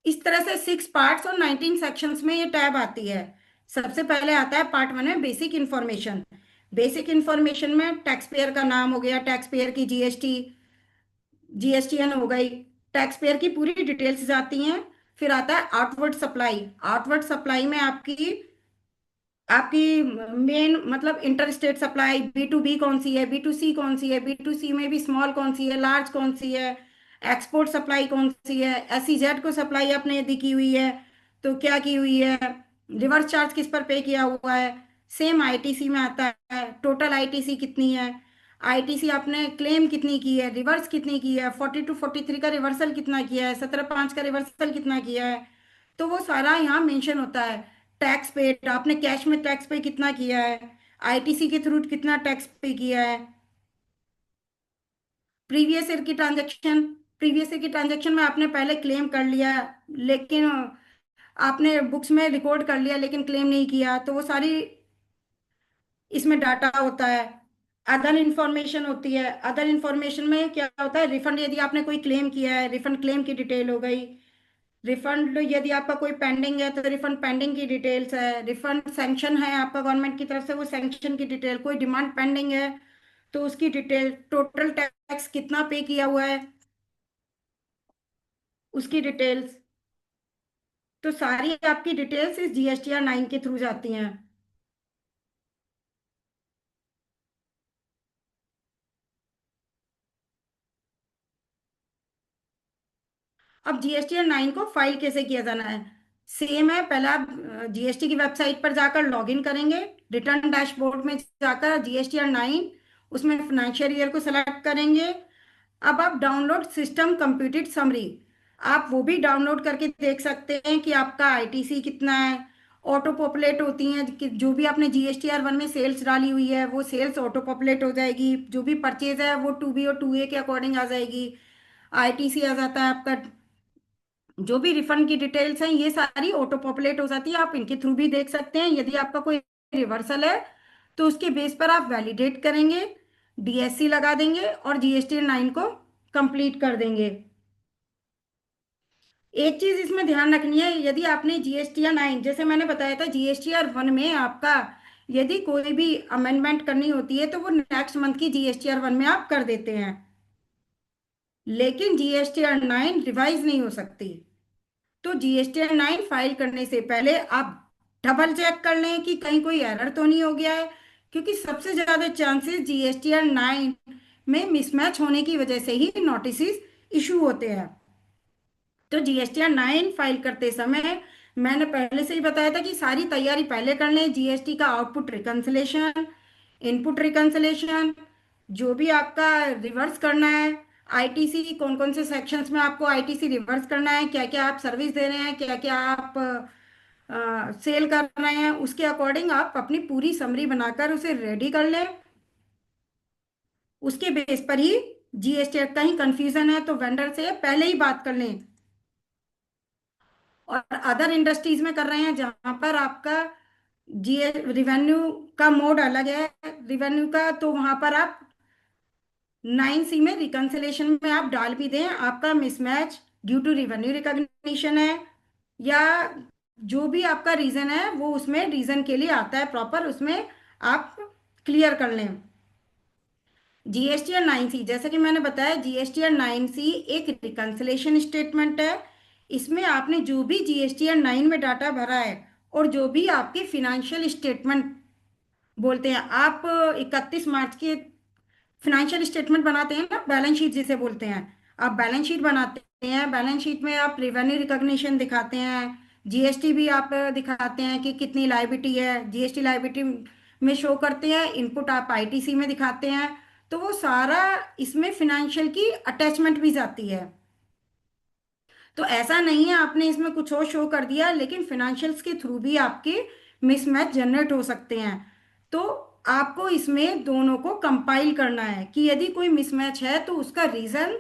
इस तरह से 6 पार्ट्स और 19 सेक्शंस में ये टैब आती है। सबसे पहले आता है पार्ट 1 में बेसिक इंफॉर्मेशन। बेसिक इंफॉर्मेशन में टैक्स पेयर का नाम हो गया, टैक्स पेयर की जीएसटी, जीएसटीएन हो गई, टैक्स पेयर की पूरी डिटेल्स जाती हैं। फिर आता है आउटवर्ड सप्लाई। आउटवर्ड सप्लाई में आपकी आपकी मेन मतलब inter state supply, B to B कौन सी है, बी टू सी कौन सी है, बी टू सी में भी स्मॉल कौन सी है, लार्ज कौन सी है, एक्सपोर्ट सप्लाई कौन सी है, एसईजेड को सप्लाई आपने यदि की हुई है तो क्या की हुई है, रिवर्स चार्ज किस पर पे किया हुआ है। सेम आईटीसी में आता है, टोटल आईटीसी कितनी है, आईटीसी आपने क्लेम कितनी की है, रिवर्स कितनी की है, 42 43 का रिवर्सल कितना किया है, 17 5 का रिवर्सल कितना किया है, तो वो सारा यहाँ मेंशन होता है। टैक्स पेड, आपने कैश में टैक्स पे कितना किया है, आईटीसी के थ्रू कितना टैक्स पे किया है। प्रीवियस ईयर की ट्रांजैक्शन, प्रीवियस ईयर की ट्रांजैक्शन में आपने पहले क्लेम कर लिया, लेकिन आपने बुक्स में रिकॉर्ड कर लिया लेकिन क्लेम नहीं किया, तो वो सारी इसमें डाटा होता है। अदर इंफॉर्मेशन होती है। अदर इंफॉर्मेशन में क्या होता है, रिफंड यदि आपने कोई क्लेम किया है, रिफंड क्लेम की डिटेल हो गई। रिफंड यदि आपका कोई पेंडिंग है तो रिफंड पेंडिंग की डिटेल्स है। रिफंड सैंक्शन है आपका गवर्नमेंट की तरफ से, वो सैंक्शन की डिटेल। कोई डिमांड पेंडिंग है तो उसकी डिटेल। टोटल टैक्स कितना पे किया हुआ है उसकी डिटेल्स। तो सारी आपकी डिटेल्स इस जीएसटीआर 9 के थ्रू जाती हैं। अब जीएसटीआर 9 को फाइल कैसे किया जाना है, सेम है। पहले आप जीएसटी की वेबसाइट पर जाकर लॉगिन करेंगे। रिटर्न डैशबोर्ड में जाकर जीएसटीआर 9, उसमें फाइनेंशियल ईयर को सेलेक्ट करेंगे। अब आप डाउनलोड सिस्टम कंप्यूटेड समरी, आप वो भी डाउनलोड करके देख सकते हैं कि आपका आईटीसी कितना है। ऑटो पॉपुलेट होती हैं कि जो भी आपने जीएसटीआर 1 में सेल्स डाली हुई है वो सेल्स ऑटो पॉपुलेट हो जाएगी। जो भी परचेज है वो 2B और 2A के अकॉर्डिंग आ जाएगी। आईटीसी आ जाता है आपका। जो भी रिफंड की डिटेल्स हैं ये सारी ऑटो पॉपुलेट हो जाती है। आप इनके थ्रू भी देख सकते हैं। यदि आपका कोई रिवर्सल है तो उसके बेस पर आप वैलिडेट करेंगे, डीएससी लगा देंगे और जीएसटी 9 को कंप्लीट कर देंगे। एक चीज इसमें ध्यान रखनी है, यदि आपने जीएसटीआर 9, जैसे मैंने बताया था जीएसटीआर 1 में आपका यदि कोई भी अमेंडमेंट करनी होती है तो वो नेक्स्ट मंथ की जीएसटीआर 1 में आप कर देते हैं, लेकिन जीएसटीआर 9 रिवाइज नहीं हो सकती। तो जीएसटीआर 9 फाइल करने से पहले आप डबल चेक कर लें कि कहीं कोई एरर तो नहीं हो गया है, क्योंकि सबसे ज्यादा चांसेस जीएसटीआर 9 में मिसमैच होने की वजह से ही नोटिस इशू होते हैं। तो जीएसटीआर 9 फाइल करते समय मैंने पहले से ही बताया था कि सारी तैयारी पहले कर लें। जीएसटी का आउटपुट रिकंसिलेशन, इनपुट रिकंसिलेशन, जो भी आपका रिवर्स करना है, आईटीसी कौन कौन से सेक्शंस में आपको आईटीसी रिवर्स करना है, क्या क्या आप सर्विस दे रहे हैं, क्या क्या आप सेल कर रहे हैं, उसके अकॉर्डिंग आप अपनी पूरी समरी बनाकर उसे रेडी कर लें। उसके बेस पर ही जीएसटी, कहीं कंफ्यूजन है तो वेंडर से पहले ही बात कर लें। और अदर इंडस्ट्रीज में कर रहे हैं जहां पर आपका जीए रिवेन्यू का मोड अलग है रिवेन्यू का, तो वहां पर आप 9C में रिकंसिलेशन में आप डाल भी दें आपका mismatch due to revenue recognition है, या जो भी आपका रीजन है वो उसमें रीजन के लिए आता है प्रॉपर, उसमें आप क्लियर कर लें। जीएसटीआर 9C, जैसे कि मैंने बताया जीएसटीआर 9C एक रिकंसिलेशन स्टेटमेंट है। इसमें आपने जो भी जीएसटीआर 9 में डाटा भरा है और जो भी आपके फिनेंशियल स्टेटमेंट बोलते हैं, आप 31 मार्च के फिनेंशियल स्टेटमेंट बनाते हैं ना, बैलेंस शीट जिसे बोलते हैं, आप बैलेंस शीट बनाते हैं। बैलेंस शीट में आप रेवेन्यू रिकॉग्निशन दिखाते हैं, जीएसटी भी आप दिखाते हैं कि कितनी लायबिलिटी है, जीएसटी लायबिलिटी में शो करते हैं। इनपुट आप आईटीसी में दिखाते हैं। तो वो सारा इसमें फिनेंशियल की अटैचमेंट भी जाती है। तो ऐसा नहीं है आपने इसमें कुछ और शो कर दिया, लेकिन फिनेंशियल्स के थ्रू भी आपके मिसमैच जनरेट हो सकते हैं। तो आपको इसमें दोनों को कंपाइल करना है कि यदि कोई मिसमैच है तो उसका रीजन,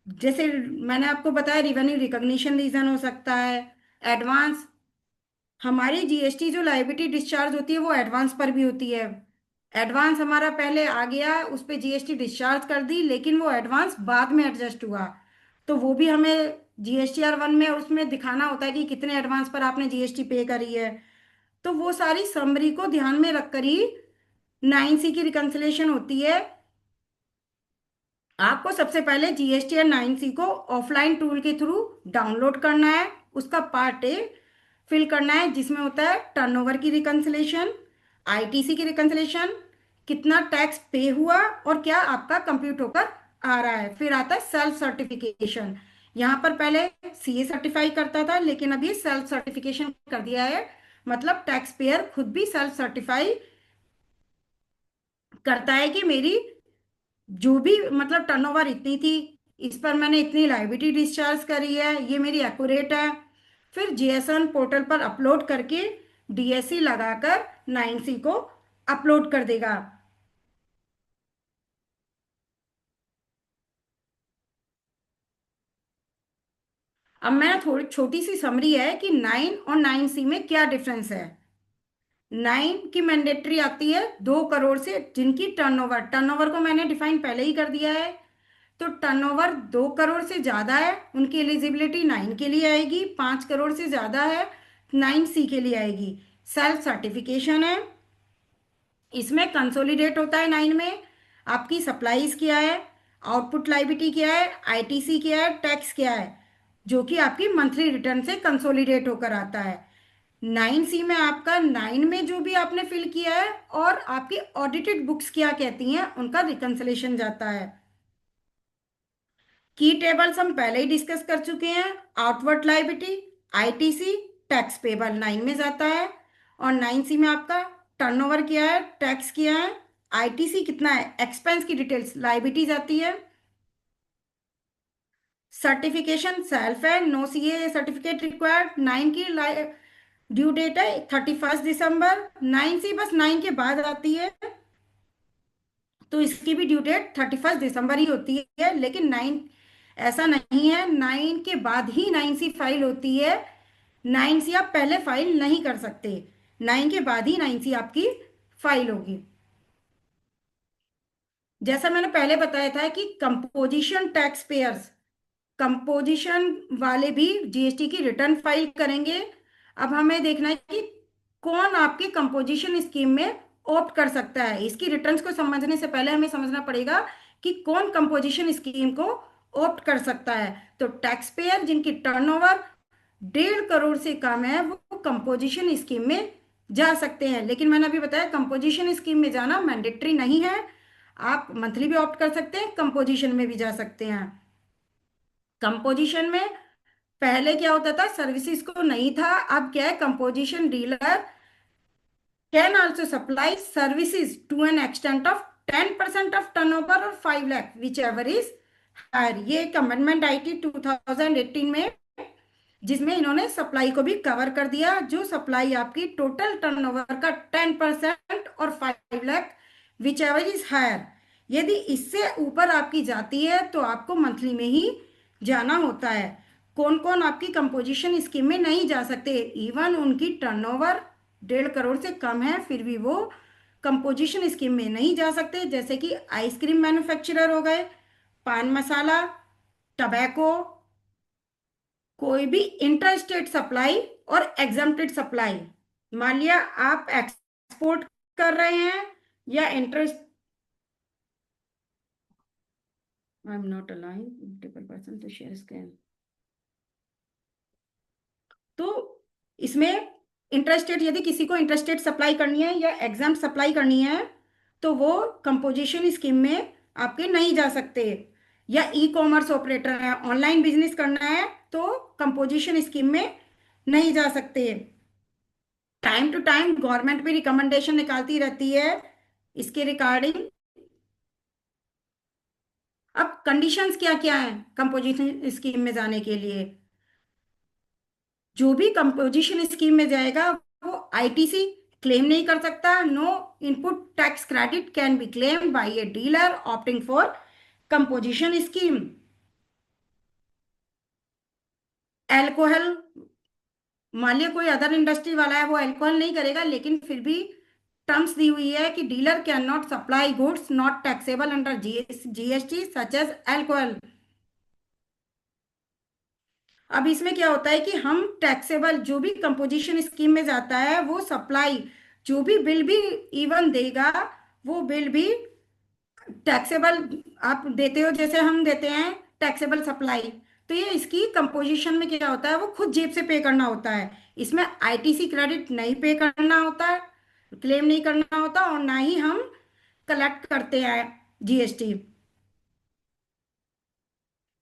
जैसे मैंने आपको बताया, रेवेन्यू रिकॉग्निशन रीजन हो सकता है, एडवांस, हमारी जीएसटी जो लायबिलिटी डिस्चार्ज होती है वो एडवांस पर भी होती है। एडवांस हमारा पहले आ गया, उस पे जीएसटी डिस्चार्ज कर दी, लेकिन वो एडवांस बाद में एडजस्ट हुआ, तो वो भी हमें जीएसटीआर 1 में उसमें दिखाना होता है कि कितने एडवांस पर आपने जीएसटी पे करी है। तो वो सारी समरी को ध्यान में रखकर ही 9C की रिकंसिलेशन होती है। आपको सबसे पहले जीएसटी और 9C को ऑफलाइन टूल के थ्रू डाउनलोड करना है। उसका पार्ट ए फिल करना है, जिसमें होता है टर्नओवर की रिकंसिलेशन, आईटीसी की रिकंसिलेशन, कितना टैक्स पे हुआ और क्या आपका कंप्यूट होकर आ रहा है। फिर आता है सेल्फ सर्टिफिकेशन। यहाँ पर पहले सीए सर्टिफाई करता था, लेकिन अब ये सेल्फ सर्टिफिकेशन कर दिया है, मतलब टैक्स पेयर खुद भी सेल्फ सर्टिफाई करता है कि मेरी जो भी मतलब टर्नओवर इतनी थी, इस पर मैंने इतनी लायबिलिटी डिस्चार्ज करी है, ये मेरी एक्यूरेट है। फिर जीएसएन पोर्टल पर अपलोड करके डीएससी लगाकर 9C को अपलोड कर देगा। अब मैं थोड़ी छोटी सी समरी है कि 9 और 9C में क्या डिफरेंस है। 9 की मैंडेटरी आती है 2 करोड़ से, जिनकी टर्नओवर, टर्नओवर को मैंने डिफाइन पहले ही कर दिया है। तो टर्नओवर 2 करोड़ से ज्यादा है, उनकी एलिजिबिलिटी 9 के लिए आएगी। 5 करोड़ से ज्यादा है, 9C के लिए आएगी। सेल्फ सर्टिफिकेशन है, इसमें कंसोलिडेट होता है 9 में आपकी सप्लाईज क्या है, आउटपुट लाइबिलिटी क्या है, आईटीसी क्या है, टैक्स क्या है, जो कि आपकी मंथली रिटर्न से कंसोलिडेट होकर आता है। 9C में आपका 9 में जो भी आपने फिल किया है और आपकी ऑडिटेड बुक्स क्या कहती हैं, उनका रिकंसलेशन जाता है। की टेबल्स हम पहले ही डिस्कस कर चुके हैं। Outward liability, ITC, tax payable 9 में जाता है, और 9C में आपका टर्नओवर क्या है, टैक्स क्या है, आईटीसी कितना है, एक्सपेंस की डिटेल्स, लायबिलिटी जाती है। सर्टिफिकेशन सेल्फ है, नो सीए सर्टिफिकेट रिक्वायर्ड। 9 की ड्यू डेट है 31 दिसंबर। 9C बस 9 के बाद आती है, तो इसकी भी ड्यू डेट 31 दिसंबर ही होती है। लेकिन 9 ऐसा नहीं है, 9 के बाद ही 9C फाइल होती है। 9C आप पहले फाइल नहीं कर सकते, 9 के बाद ही 9C आपकी फाइल होगी। जैसा मैंने पहले बताया था कि कंपोजिशन टैक्स पेयर्स, कंपोजिशन वाले भी जीएसटी की रिटर्न फाइल करेंगे। अब हमें देखना है कि कौन आपके कंपोजिशन स्कीम में ऑप्ट कर सकता है। इसकी रिटर्न्स को समझने से पहले हमें समझना पड़ेगा कि कौन कंपोजिशन स्कीम को ऑप्ट कर सकता है। तो टैक्स पेयर जिनकी टर्नओवर 1.5 करोड़ से कम है, वो कंपोजिशन स्कीम में जा सकते हैं। लेकिन मैंने अभी बताया कंपोजिशन स्कीम में जाना मैंडेटरी नहीं है, आप मंथली भी ऑप्ट कर सकते हैं, कंपोजिशन में भी जा सकते हैं। कंपोजिशन में पहले क्या होता था, सर्विसेज को नहीं था, अब क्या है, composition dealer can also supply services to an extent of 10% of turnover और 5 lakh whichever is higher. ये एक अमेंडमेंट आई थी 2018 में, जिसमें इन्होंने सप्लाई को भी कवर कर दिया। जो सप्लाई आपकी टोटल टर्नओवर का 10% और 5 lakh whichever is higher, यदि इससे ऊपर आपकी जाती है तो आपको मंथली में ही जाना होता है। कौन कौन आपकी कंपोजिशन स्कीम में नहीं जा सकते, इवन उनकी टर्नओवर 1.5 करोड़ से कम है फिर भी वो कंपोजिशन स्कीम में नहीं जा सकते, जैसे कि आइसक्रीम मैन्युफैक्चरर हो गए, पान मसाला, टबैको, कोई भी इंटर स्टेट सप्लाई और एग्जम्प्टेड सप्लाई। मान लिया आप एक्सपोर्ट कर रहे हैं या inter, I am not allowing multiple person to share screen. तो इसमें इंटरस्टेट, यदि किसी को इंटरस्टेट सप्लाई करनी है या एग्जाम सप्लाई करनी है तो वो कंपोजिशन स्कीम में आपके नहीं जा सकते। या ई कॉमर्स ऑपरेटर है, ऑनलाइन बिजनेस करना है तो कंपोजिशन स्कीम में नहीं जा सकते। टाइम टू टाइम गवर्नमेंट भी रिकमेंडेशन निकालती रहती है इसके रिगार्डिंग, अब कंडीशंस क्या क्या हैं कंपोजिशन स्कीम में जाने के लिए? जो भी कंपोजिशन स्कीम में जाएगा वो आईटीसी क्लेम नहीं कर सकता। No input tax credit can be claimed by a dealer opting for composition scheme. Alcohol, मान लिया कोई अदर इंडस्ट्री वाला है, वो अल्कोहल नहीं करेगा, लेकिन फिर भी टर्म्स दी हुई है कि dealer can not supply goods not taxable under GST such as alcohol. अब इसमें क्या होता है कि हम टैक्सेबल जो भी कंपोजिशन स्कीम में जाता है वो सप्लाई जो भी बिल भी इवन देगा, वो बिल भी टैक्सेबल आप देते हो, जैसे हम देते हैं टैक्सेबल सप्लाई। तो ये इसकी कंपोजिशन में क्या होता है, वो खुद जेब से पे करना होता है। इसमें आईटीसी क्रेडिट नहीं पे करना होता, क्लेम नहीं करना होता, और ना ही हम कलेक्ट करते हैं जीएसटी।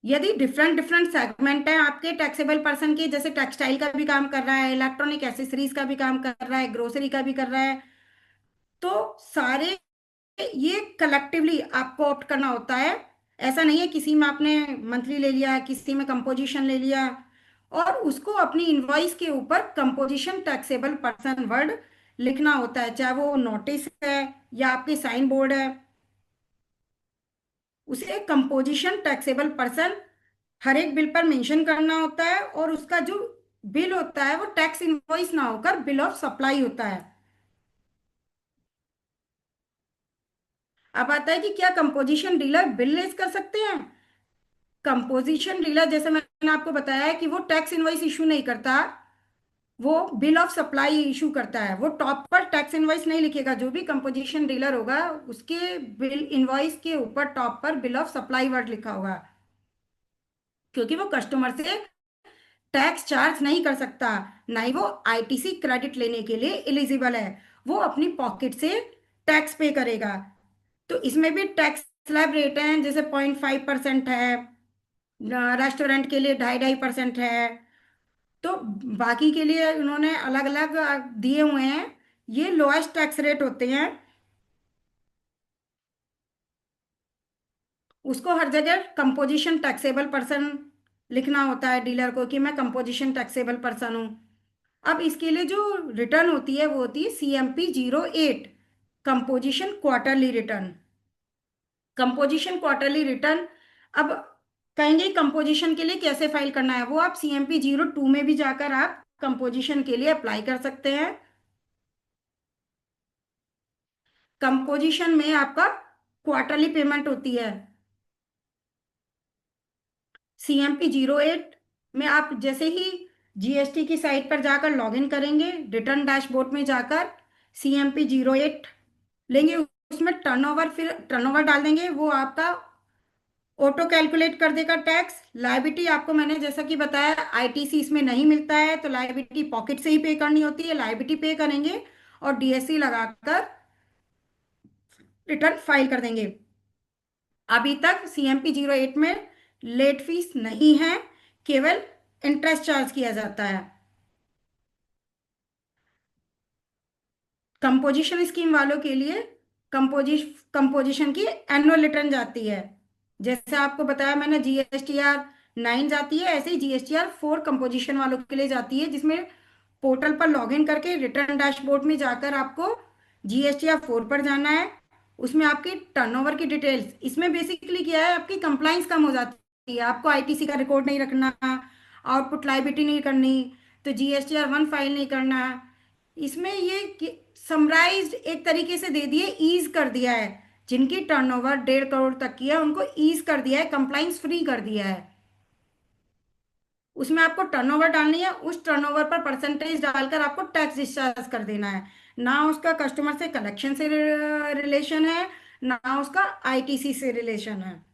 यदि डिफरेंट डिफरेंट सेगमेंट है आपके टैक्सेबल पर्सन के, जैसे टेक्सटाइल का भी काम कर रहा है, इलेक्ट्रॉनिक एसेसरीज का भी काम कर रहा है, ग्रोसरी का भी कर रहा है, तो सारे ये कलेक्टिवली आपको ऑप्ट करना होता है। ऐसा नहीं है किसी में आपने मंथली ले लिया, किसी में कंपोजिशन ले लिया, और उसको अपनी इनवॉइस के ऊपर कंपोजिशन टैक्सेबल पर्सन वर्ड लिखना होता है, चाहे वो नोटिस है या आपके साइन बोर्ड है। उसे कंपोजिशन टैक्सेबल पर्सन हर एक बिल पर मेंशन करना होता है, और उसका जो बिल होता है वो टैक्स इनवॉइस ना होकर बिल ऑफ सप्लाई होता है। अब आता है कि क्या कंपोजिशन डीलर बिल रेज कर सकते हैं? कंपोजिशन डीलर, जैसे मैंने आपको बताया है कि वो टैक्स इनवॉइस इशू नहीं करता, वो बिल ऑफ सप्लाई इशू करता है। वो टॉप पर टैक्स इनवॉइस नहीं लिखेगा, जो भी कंपोजिशन डीलर होगा उसके बिल इनवॉइस के ऊपर टॉप पर बिल ऑफ सप्लाई वर्ड लिखा होगा, क्योंकि वो कस्टमर से टैक्स चार्ज नहीं कर सकता, ना ही वो आईटीसी क्रेडिट लेने के लिए एलिजिबल है। वो अपनी पॉकेट से टैक्स पे करेगा। तो इसमें भी टैक्स स्लैब रेट हैं, जैसे 0.5% है, रेस्टोरेंट के लिए 2.5% है। तो बाकी के लिए उन्होंने अलग अलग दिए हुए हैं। ये लोएस्ट टैक्स रेट होते हैं। उसको हर जगह कंपोजिशन टैक्सेबल पर्सन लिखना होता है डीलर को, कि मैं कंपोजिशन टैक्सेबल पर्सन हूँ। अब इसके लिए जो रिटर्न होती है वो होती है CMP 08, composition quarterly return. Composition quarterly return, अब कहेंगे कंपोजिशन के लिए कैसे फाइल करना है, वो आप CMP 02 में भी जाकर आप कंपोजिशन के लिए अप्लाई कर सकते हैं। कंपोजिशन में आपका क्वार्टरली पेमेंट होती है। CMP 08 में आप जैसे ही जीएसटी की साइट पर जाकर लॉगिन करेंगे, रिटर्न डैशबोर्ड में जाकर CMP 08 लेंगे, उसमें टर्नओवर, फिर टर्नओवर डाल देंगे, वो आपका ऑटो कैलकुलेट कर देगा टैक्स। लायबिलिटी आपको मैंने जैसा कि बताया आईटीसी इसमें नहीं मिलता है, तो लायबिलिटी पॉकेट से ही पे करनी होती है, लायबिलिटी पे करेंगे और डीएससी लगाकर रिटर्न फाइल कर देंगे। अभी तक CMP 08 में लेट फीस नहीं है, केवल इंटरेस्ट चार्ज किया जाता है। कंपोजिशन स्कीम वालों के लिए कंपोजिशन की एनुअल रिटर्न जाती है। जैसे आपको बताया मैंने GSTR 9 जाती है, ऐसे ही GSTR 4 कंपोजिशन वालों के लिए जाती है, जिसमें पोर्टल पर लॉगिन करके रिटर्न डैशबोर्ड में जाकर आपको GSTR 4 पर जाना है। उसमें आपकी टर्नओवर की डिटेल्स, इसमें बेसिकली क्या है, आपकी कंप्लाइंस कम हो जाती है, आपको आईटीसी का रिकॉर्ड नहीं रखना, आउटपुट लायबिलिटी नहीं करनी, तो GSTR 1 फाइल नहीं करना। इसमें ये समराइज्ड एक तरीके से दे दिए, ईज कर दिया है। जिनकी टर्नओवर 1.5 करोड़ तक की है उनको ईज कर दिया है, कंप्लाइंस फ्री कर दिया है। उसमें आपको टर्नओवर डालनी है, उस टर्नओवर पर परसेंटेज डालकर आपको टैक्स डिस्चार्ज कर देना है। ना उसका कस्टमर से कलेक्शन से रिलेशन है, ना उसका आईटीसी से रिलेशन है।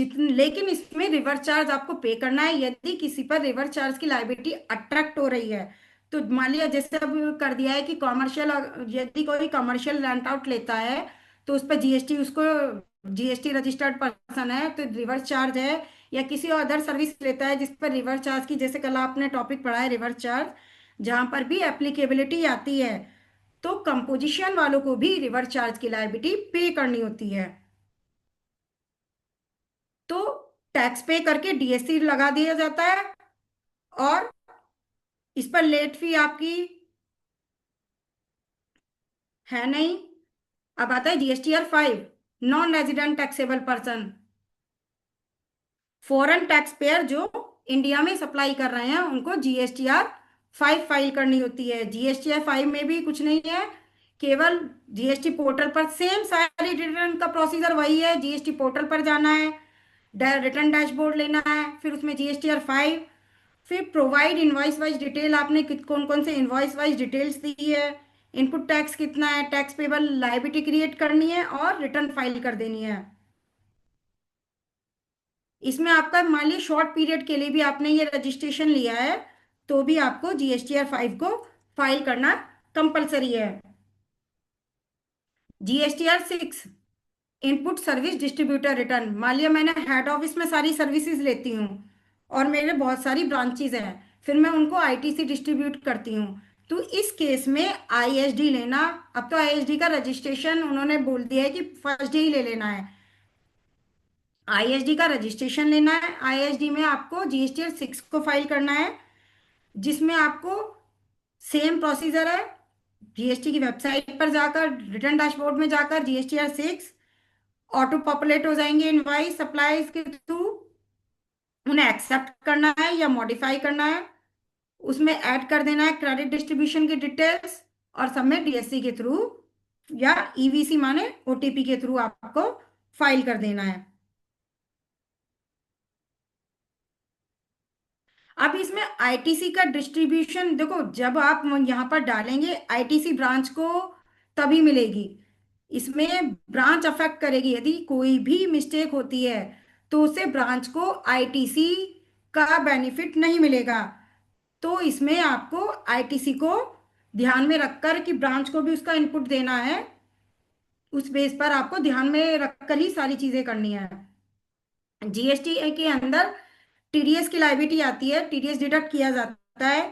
लेकिन इसमें रिवर्स चार्ज आपको पे करना है। यदि किसी पर रिवर्स चार्ज की लायबिलिटी अट्रैक्ट हो रही है, तो मान लिया जैसे अब कर दिया है कि कॉमर्शियल, यदि कोई कमर्शियल रेंट आउट लेता है तो उस पर जीएसटी, उसको जीएसटी रजिस्टर्ड पर्सन है तो रिवर्स चार्ज है, या किसी अदर सर्विस लेता है जिस पर रिवर्स चार्ज की, जैसे कल आपने टॉपिक पढ़ा है रिवर्स चार्ज, जहां पर भी एप्लीकेबिलिटी आती है, तो कंपोजिशन वालों को भी रिवर्स चार्ज की लायबिलिटी पे करनी होती है। टैक्स पे करके डीएससी लगा दिया जाता है, और इस पर लेट फी आपकी है नहीं। अब आता है GSTR 5, non resident taxable person. Foreign tax payer जो इंडिया में सप्लाई कर रहे हैं उनको GSTR 5 फाइल करनी होती है। GSTR 5 में भी कुछ नहीं है, केवल जीएसटी पोर्टल पर सेम सारी रिटर्न का प्रोसीजर वही है। जीएसटी पोर्टल पर जाना है, रिटर्न डैशबोर्ड लेना है, फिर उसमें GSTR 5, फिर प्रोवाइड इनवॉइस वाइज डिटेल, आपने कौन कौन से इनवॉइस वाइज डिटेल्स दी है, इनपुट टैक्स कितना है, टैक्स पेबल लायबिलिटी क्रिएट करनी है और रिटर्न फाइल कर देनी है। इसमें आपका मान लीजिए शॉर्ट पीरियड के लिए भी आपने ये रजिस्ट्रेशन लिया है तो भी आपको GSTR 5 को फाइल करना कंपलसरी है। GSTR 6, input service distributor return. मान लिया मैंने हेड ऑफिस में सारी सर्विसेज लेती हूँ और मेरे बहुत सारी ब्रांचेज हैं, फिर मैं उनको आईटीसी डिस्ट्रीब्यूट करती हूँ, तो इस केस में आईएसडी लेना। अब तो आईएसडी का रजिस्ट्रेशन उन्होंने बोल दिया है कि फर्स्ट डे ही ले लेना है। आईएसडी का रजिस्ट्रेशन लेना है। आईएसडी में आपको GSTR 6 को फाइल करना है, जिसमें आपको सेम प्रोसीजर है। जीएसटी की वेबसाइट पर जाकर रिटर्न डैशबोर्ड में जाकर GSTR 6 ऑटो पॉपुलेट हो जाएंगे इनवाइस सप्लाईज के थ्रू। उन्हें एक्सेप्ट करना है या मॉडिफाई करना है, उसमें ऐड कर देना है क्रेडिट डिस्ट्रीब्यूशन की डिटेल्स, और सब में डीएससी के थ्रू या ईवीसी माने ओटीपी के थ्रू आपको फाइल कर देना है। अब इसमें आईटीसी का डिस्ट्रीब्यूशन देखो, जब आप यहाँ पर डालेंगे आईटीसी ब्रांच को तभी मिलेगी। इसमें ब्रांच अफेक्ट करेगी, यदि कोई भी मिस्टेक होती है तो उसे ब्रांच को आईटीसी का बेनिफिट नहीं मिलेगा। तो इसमें आपको आईटीसी को ध्यान में रखकर कि ब्रांच को भी उसका इनपुट देना है, उस बेस पर आपको ध्यान में रखकर ही सारी चीजें करनी है। जीएसटी के अंदर टीडीएस की लायबिलिटी आती है, टीडीएस डिडक्ट किया जाता है,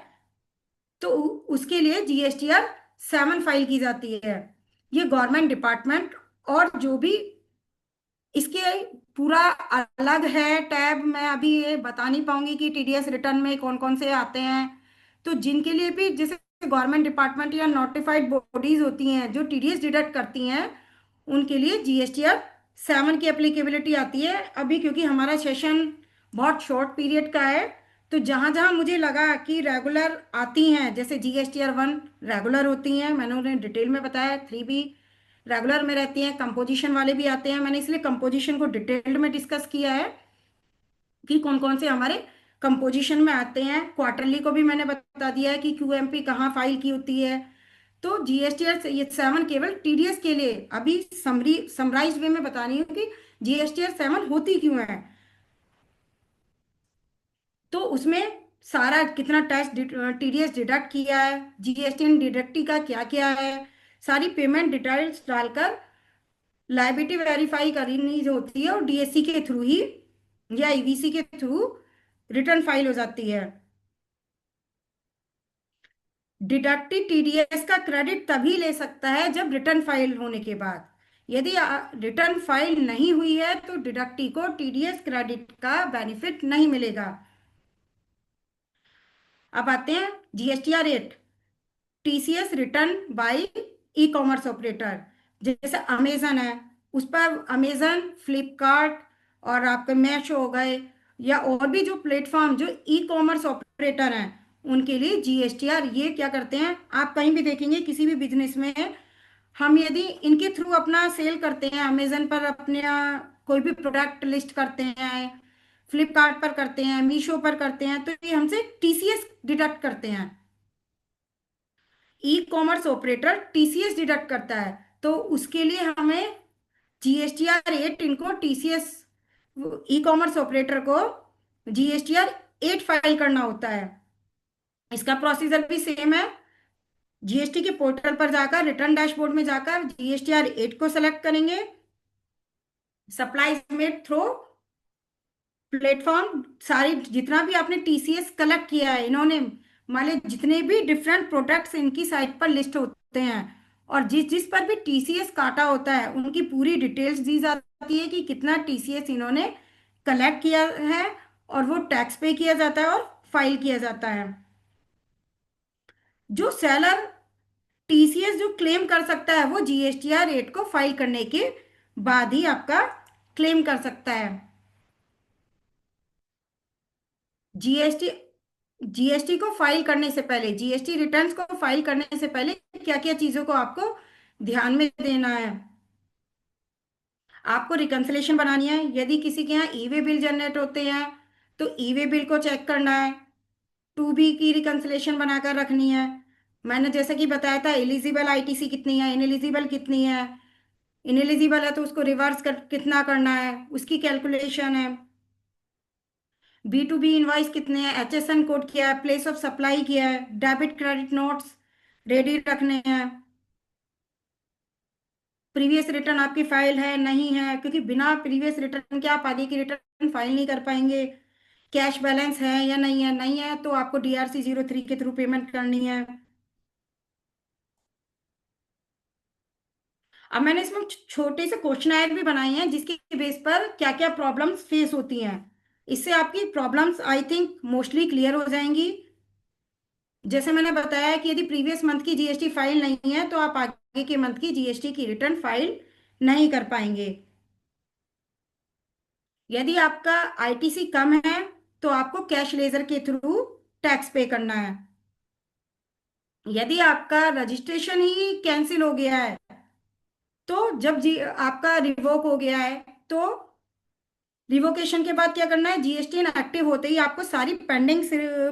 तो उसके लिए GSTR 7 फाइल की जाती है। ये गवर्नमेंट डिपार्टमेंट और जो भी इसके पूरा अलग है टैब, मैं अभी ये बता नहीं पाऊंगी कि टीडीएस रिटर्न में कौन कौन से आते हैं। तो जिनके लिए भी जैसे गवर्नमेंट डिपार्टमेंट या नोटिफाइड बॉडीज होती हैं जो टीडीएस डिडक्ट करती हैं, उनके लिए GSTR 7 की एप्लीकेबिलिटी आती है। अभी क्योंकि हमारा सेशन बहुत शॉर्ट पीरियड का है, तो जहां जहां मुझे लगा कि रेगुलर आती हैं, जैसे GSTR 1 रेगुलर होती हैं, मैंने उन्हें डिटेल में बताया, 3 भी रेगुलर में रहती हैं, कंपोजिशन वाले भी आते हैं। मैंने इसलिए कंपोजिशन को डिटेल्ड में डिस्कस किया है कि कौन कौन से हमारे कंपोजिशन में आते हैं। क्वार्टरली को भी मैंने बता दिया है कि QMP कहाँ फाइल की होती है। तो GSTR 7 केवल टीडीएस के लिए, अभी समराइज वे में बता रही हूँ कि GSTR 7 होती क्यों है। तो उसमें सारा कितना टैक्स टीडीएस डिडक्ट किया है, जीएसटी डिडक्टी का क्या क्या है, सारी पेमेंट डिटेल्स डालकर लायबिलिटी वेरीफाई करनी जो होती है, और डीएससी के थ्रू ही या ईवीसी के थ्रू रिटर्न फाइल हो जाती है। डिडक्टी टीडीएस का क्रेडिट तभी ले सकता है जब रिटर्न फाइल होने के बाद। यदि रिटर्न फाइल नहीं हुई है तो डिडक्टी को टीडीएस क्रेडिट का बेनिफिट नहीं मिलेगा। अब आते हैं GSTR 8, TCS return by e commerce operator. जैसे अमेजन है, उस पर अमेजन, फ्लिपकार्ट और आपके मैशो हो गए, या और भी जो प्लेटफॉर्म जो ई कॉमर्स ऑपरेटर हैं, उनके लिए GSTR ये क्या करते हैं, आप कहीं भी देखेंगे किसी भी बिजनेस में, हम यदि इनके थ्रू अपना सेल करते हैं, अमेजन पर अपने कोई भी प्रोडक्ट लिस्ट करते हैं, फ्लिपकार्ट पर करते हैं, मीशो पर करते हैं, तो ये हमसे टीसीएस डिडक्ट करते हैं। ई कॉमर्स ऑपरेटर टीसीएस डिडक्ट करता है, तो उसके लिए हमें GSTR 8 इनको टीसीएस ई कॉमर्स ऑपरेटर को GSTR 8 फाइल करना होता है। इसका प्रोसीजर भी सेम है। जीएसटी के पोर्टल पर जाकर रिटर्न डैशबोर्ड में जाकर GSTR 8 को सेलेक्ट करेंगे, सप्लाईज मेड थ्रू प्लेटफॉर्म, सारी जितना भी आपने टीसीएस कलेक्ट किया है, इन्होंने मान ली जितने भी डिफरेंट प्रोडक्ट्स इनकी साइट पर लिस्ट होते हैं, और जिस जिस पर भी टीसीएस काटा होता है उनकी पूरी डिटेल्स दी जाती है कि कितना टीसीएस इन्होंने कलेक्ट किया है और वो टैक्स पे किया जाता है और फाइल किया जाता है। जो सेलर टीसीएस जो क्लेम कर सकता है वो जीएसटीआर रेट को फाइल करने के बाद ही आपका क्लेम कर सकता है। जीएसटी जीएसटी को फाइल करने से पहले, जीएसटी रिटर्न्स को फाइल करने से पहले क्या क्या चीजों को आपको ध्यान में देना है। आपको रिकंसिलेशन बनानी है। यदि किसी के यहाँ ई वे बिल जनरेट होते हैं तो ई वे बिल को चेक करना है। टू बी की रिकंसिलेशन बनाकर रखनी है। मैंने जैसे कि बताया था एलिजिबल आईटीसी कितनी है, इनएलिजिबल कितनी है। इनएलिजिबल है तो उसको रिवर्स कर कितना करना है उसकी कैलकुलेशन है। बी टू बी इनवाइस कितने हैं, एचएसएन कोड क्या है, प्लेस ऑफ सप्लाई क्या है, डेबिट क्रेडिट नोट्स रेडी रखने हैं। प्रीवियस रिटर्न आपकी फाइल है नहीं है, क्योंकि बिना प्रीवियस रिटर्न के आप आगे की रिटर्न फाइल नहीं कर पाएंगे। कैश बैलेंस है या नहीं है, नहीं है तो आपको DRC 03 के थ्रू पेमेंट करनी है। अब मैंने इसमें छोटे से क्वेश्चन भी बनाए हैं जिसके बेस पर क्या क्या प्रॉब्लम्स फेस होती हैं। इससे आपकी problems I think mostly clear हो जाएंगी। जैसे मैंने बताया कि यदि प्रीवियस मंथ की जीएसटी फाइल नहीं है तो आप आगे के मंथ की जीएसटी की रिटर्न फाइल नहीं कर पाएंगे। यदि आपका आईटीसी कम है तो आपको कैश लेजर के थ्रू टैक्स पे करना है। यदि आपका रजिस्ट्रेशन ही कैंसिल हो गया है तो जब जी आपका रिवोक हो गया है तो रिवोकेशन के बाद क्या करना है, जीएसटी एक्टिव होते ही आपको सारी पेंडिंग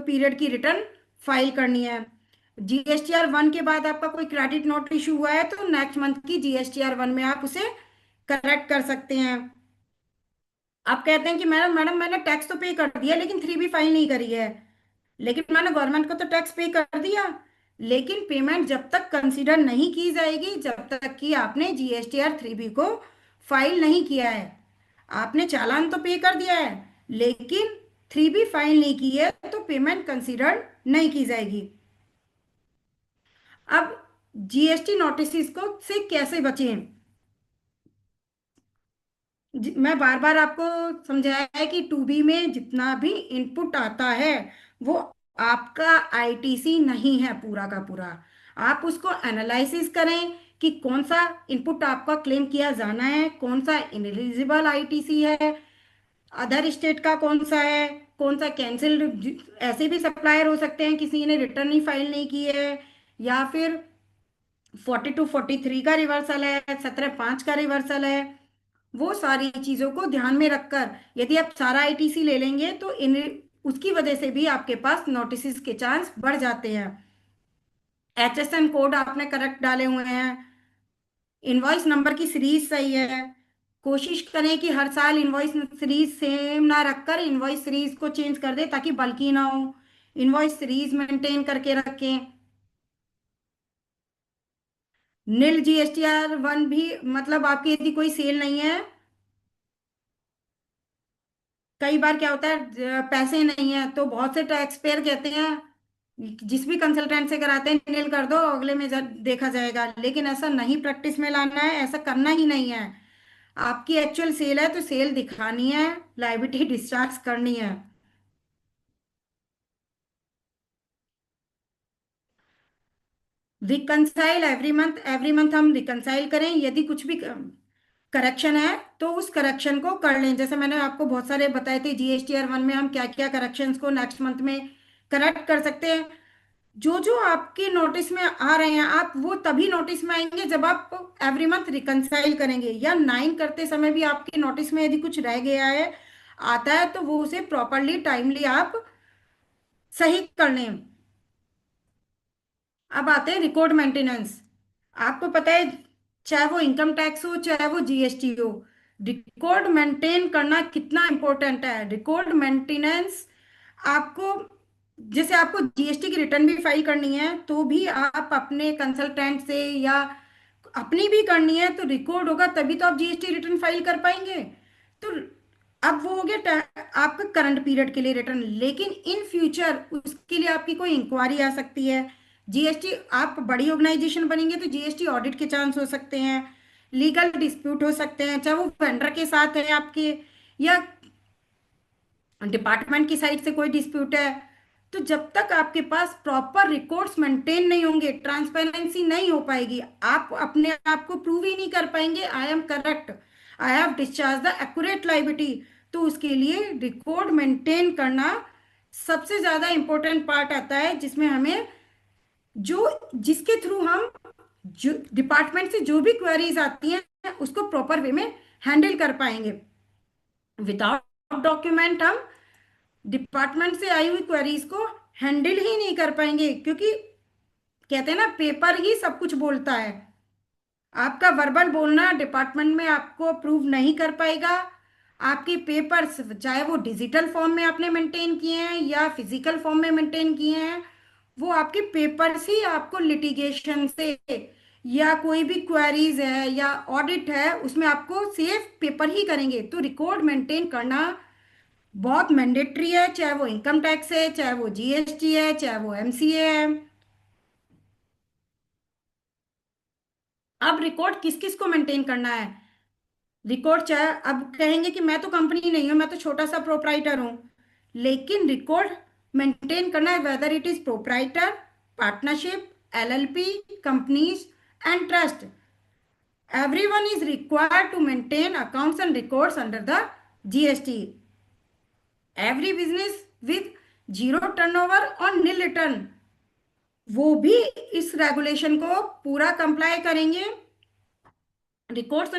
पीरियड की रिटर्न फाइल करनी है। GSTR 1 के बाद आपका कोई क्रेडिट नोट इशू हुआ है तो नेक्स्ट मंथ की GSTR 1 में आप उसे करेक्ट कर सकते हैं। आप कहते हैं कि मैडम मैडम मैंने टैक्स तो पे कर दिया लेकिन 3B फाइल नहीं करी है। लेकिन मैंने गवर्नमेंट को तो टैक्स पे कर दिया, लेकिन पेमेंट जब तक कंसीडर नहीं की जाएगी जब तक कि आपने GSTR 3B को फाइल नहीं किया है। आपने चालान तो पे कर दिया है लेकिन 3B फाइल नहीं की है तो पेमेंट कंसीडर नहीं की जाएगी। अब जीएसटी नोटिस को से कैसे बचें, मैं बार बार आपको समझाया है कि 2B में जितना भी इनपुट आता है वो आपका आईटीसी नहीं है पूरा का पूरा। आप उसको एनालिसिस करें कि कौन सा इनपुट आपका क्लेम किया जाना है, कौन सा इनएलिजिबल आईटीसी है, अदर स्टेट का कौन सा है, कौन सा कैंसिल। ऐसे भी सप्लायर हो सकते हैं किसी ने रिटर्न ही फाइल नहीं की है, या फिर 4243 का रिवर्सल है, 17(5) का रिवर्सल है। वो सारी चीजों को ध्यान में रखकर यदि आप सारा आईटीसी ले लेंगे तो इन उसकी वजह से भी आपके पास नोटिस के चांस बढ़ जाते हैं। एचएसएन कोड आपने करेक्ट डाले हुए हैं, इनवॉइस नंबर की सीरीज सही है। कोशिश करें कि हर साल इनवॉइस सीरीज सेम ना रखकर इनवॉइस सीरीज को चेंज कर दे ताकि बल्कि ना हो। इनवॉइस सीरीज मेंटेन करके रखें। नील GSTR 1 भी, मतलब आपकी यदि कोई सेल नहीं है, कई बार क्या होता है पैसे नहीं है तो बहुत से टैक्स पेयर कहते हैं जिस भी कंसल्टेंट से कराते हैं नील कर दो अगले में देखा जाएगा, लेकिन ऐसा नहीं प्रैक्टिस में लाना है, ऐसा करना ही नहीं है। आपकी एक्चुअल सेल है तो सेल दिखानी है, लायबिलिटी डिस्चार्ज करनी है। रिकंसाइल एवरी मंथ हम रिकंसाइल करें। यदि कुछ भी करेक्शन है तो उस करेक्शन को कर लें। जैसे मैंने आपको बहुत सारे बताए थे GSTR 1 में हम क्या क्या करेक्शंस को नेक्स्ट मंथ में करेक्ट कर सकते हैं। जो जो आपके नोटिस में आ रहे हैं आप वो तभी नोटिस में आएंगे जब आप एवरी मंथ रिकंसाइल करेंगे, या 9 करते समय भी आपके नोटिस में यदि कुछ रह गया है आता है तो वो उसे प्रॉपरली टाइमली आप सही कर लें। अब आते हैं रिकॉर्ड मेंटेनेंस। आपको पता है चाहे वो इनकम टैक्स हो चाहे वो जीएसटी हो, रिकॉर्ड मेंटेन करना कितना इंपॉर्टेंट है। रिकॉर्ड मेंटेनेंस आपको, जैसे आपको जीएसटी की रिटर्न भी फाइल करनी है तो भी आप अपने कंसल्टेंट से या अपनी भी करनी है तो रिकॉर्ड होगा तभी तो आप जीएसटी रिटर्न फाइल कर पाएंगे। तो अब वो हो गया आपका करंट पीरियड के लिए रिटर्न, लेकिन इन फ्यूचर उसके लिए आपकी कोई इंक्वायरी आ सकती है। जीएसटी, आप बड़ी ऑर्गेनाइजेशन बनेंगे तो जीएसटी ऑडिट के चांस हो सकते हैं, लीगल डिस्प्यूट हो सकते हैं, चाहे वो वेंडर के साथ है आपके या डिपार्टमेंट की साइड से कोई डिस्प्यूट है, तो जब तक आपके पास प्रॉपर रिकॉर्ड्स मेंटेन नहीं होंगे, ट्रांसपेरेंसी नहीं हो पाएगी, आप अपने आप को प्रूव ही नहीं कर पाएंगे I am correct, I have discharge the accurate liability. तो उसके लिए रिकॉर्ड मेंटेन करना सबसे ज्यादा इंपॉर्टेंट पार्ट आता है, जिसमें हमें जो जिसके थ्रू हम जो डिपार्टमेंट से जो भी क्वेरीज आती हैं उसको प्रॉपर वे में हैंडल कर पाएंगे। विदाउट डॉक्यूमेंट हम डिपार्टमेंट से आई हुई क्वेरीज को हैंडल ही नहीं कर पाएंगे, क्योंकि कहते हैं ना पेपर ही सब कुछ बोलता है। आपका वर्बल बोलना डिपार्टमेंट में आपको प्रूव नहीं कर पाएगा। आपके पेपर्स चाहे वो डिजिटल फॉर्म में आपने मेंटेन किए हैं या फिजिकल फॉर्म में मेंटेन किए हैं, वो आपके पेपर्स ही आपको लिटिगेशन से या कोई भी क्वेरीज है या ऑडिट है उसमें आपको सेफ पेपर ही करेंगे। तो रिकॉर्ड मेंटेन करना बहुत मैंडेटरी है, चाहे वो इनकम टैक्स है, चाहे वो जीएसटी है, चाहे वो एमसीए है। अब रिकॉर्ड किस किस को मेंटेन करना है? रिकॉर्ड चाहे अब कहेंगे कि मैं तो कंपनी नहीं हूं, मैं तो छोटा सा प्रोप्राइटर हूं, लेकिन रिकॉर्ड मेंटेन करना है weather it is proprietor, partnership, LLP, companies and trust. Everyone is required to maintain accounts and records under the GST. Every business with zero turnover और nil return, वो भी इस रेगुलेशन को पूरा कंप्लाई करेंगे। Records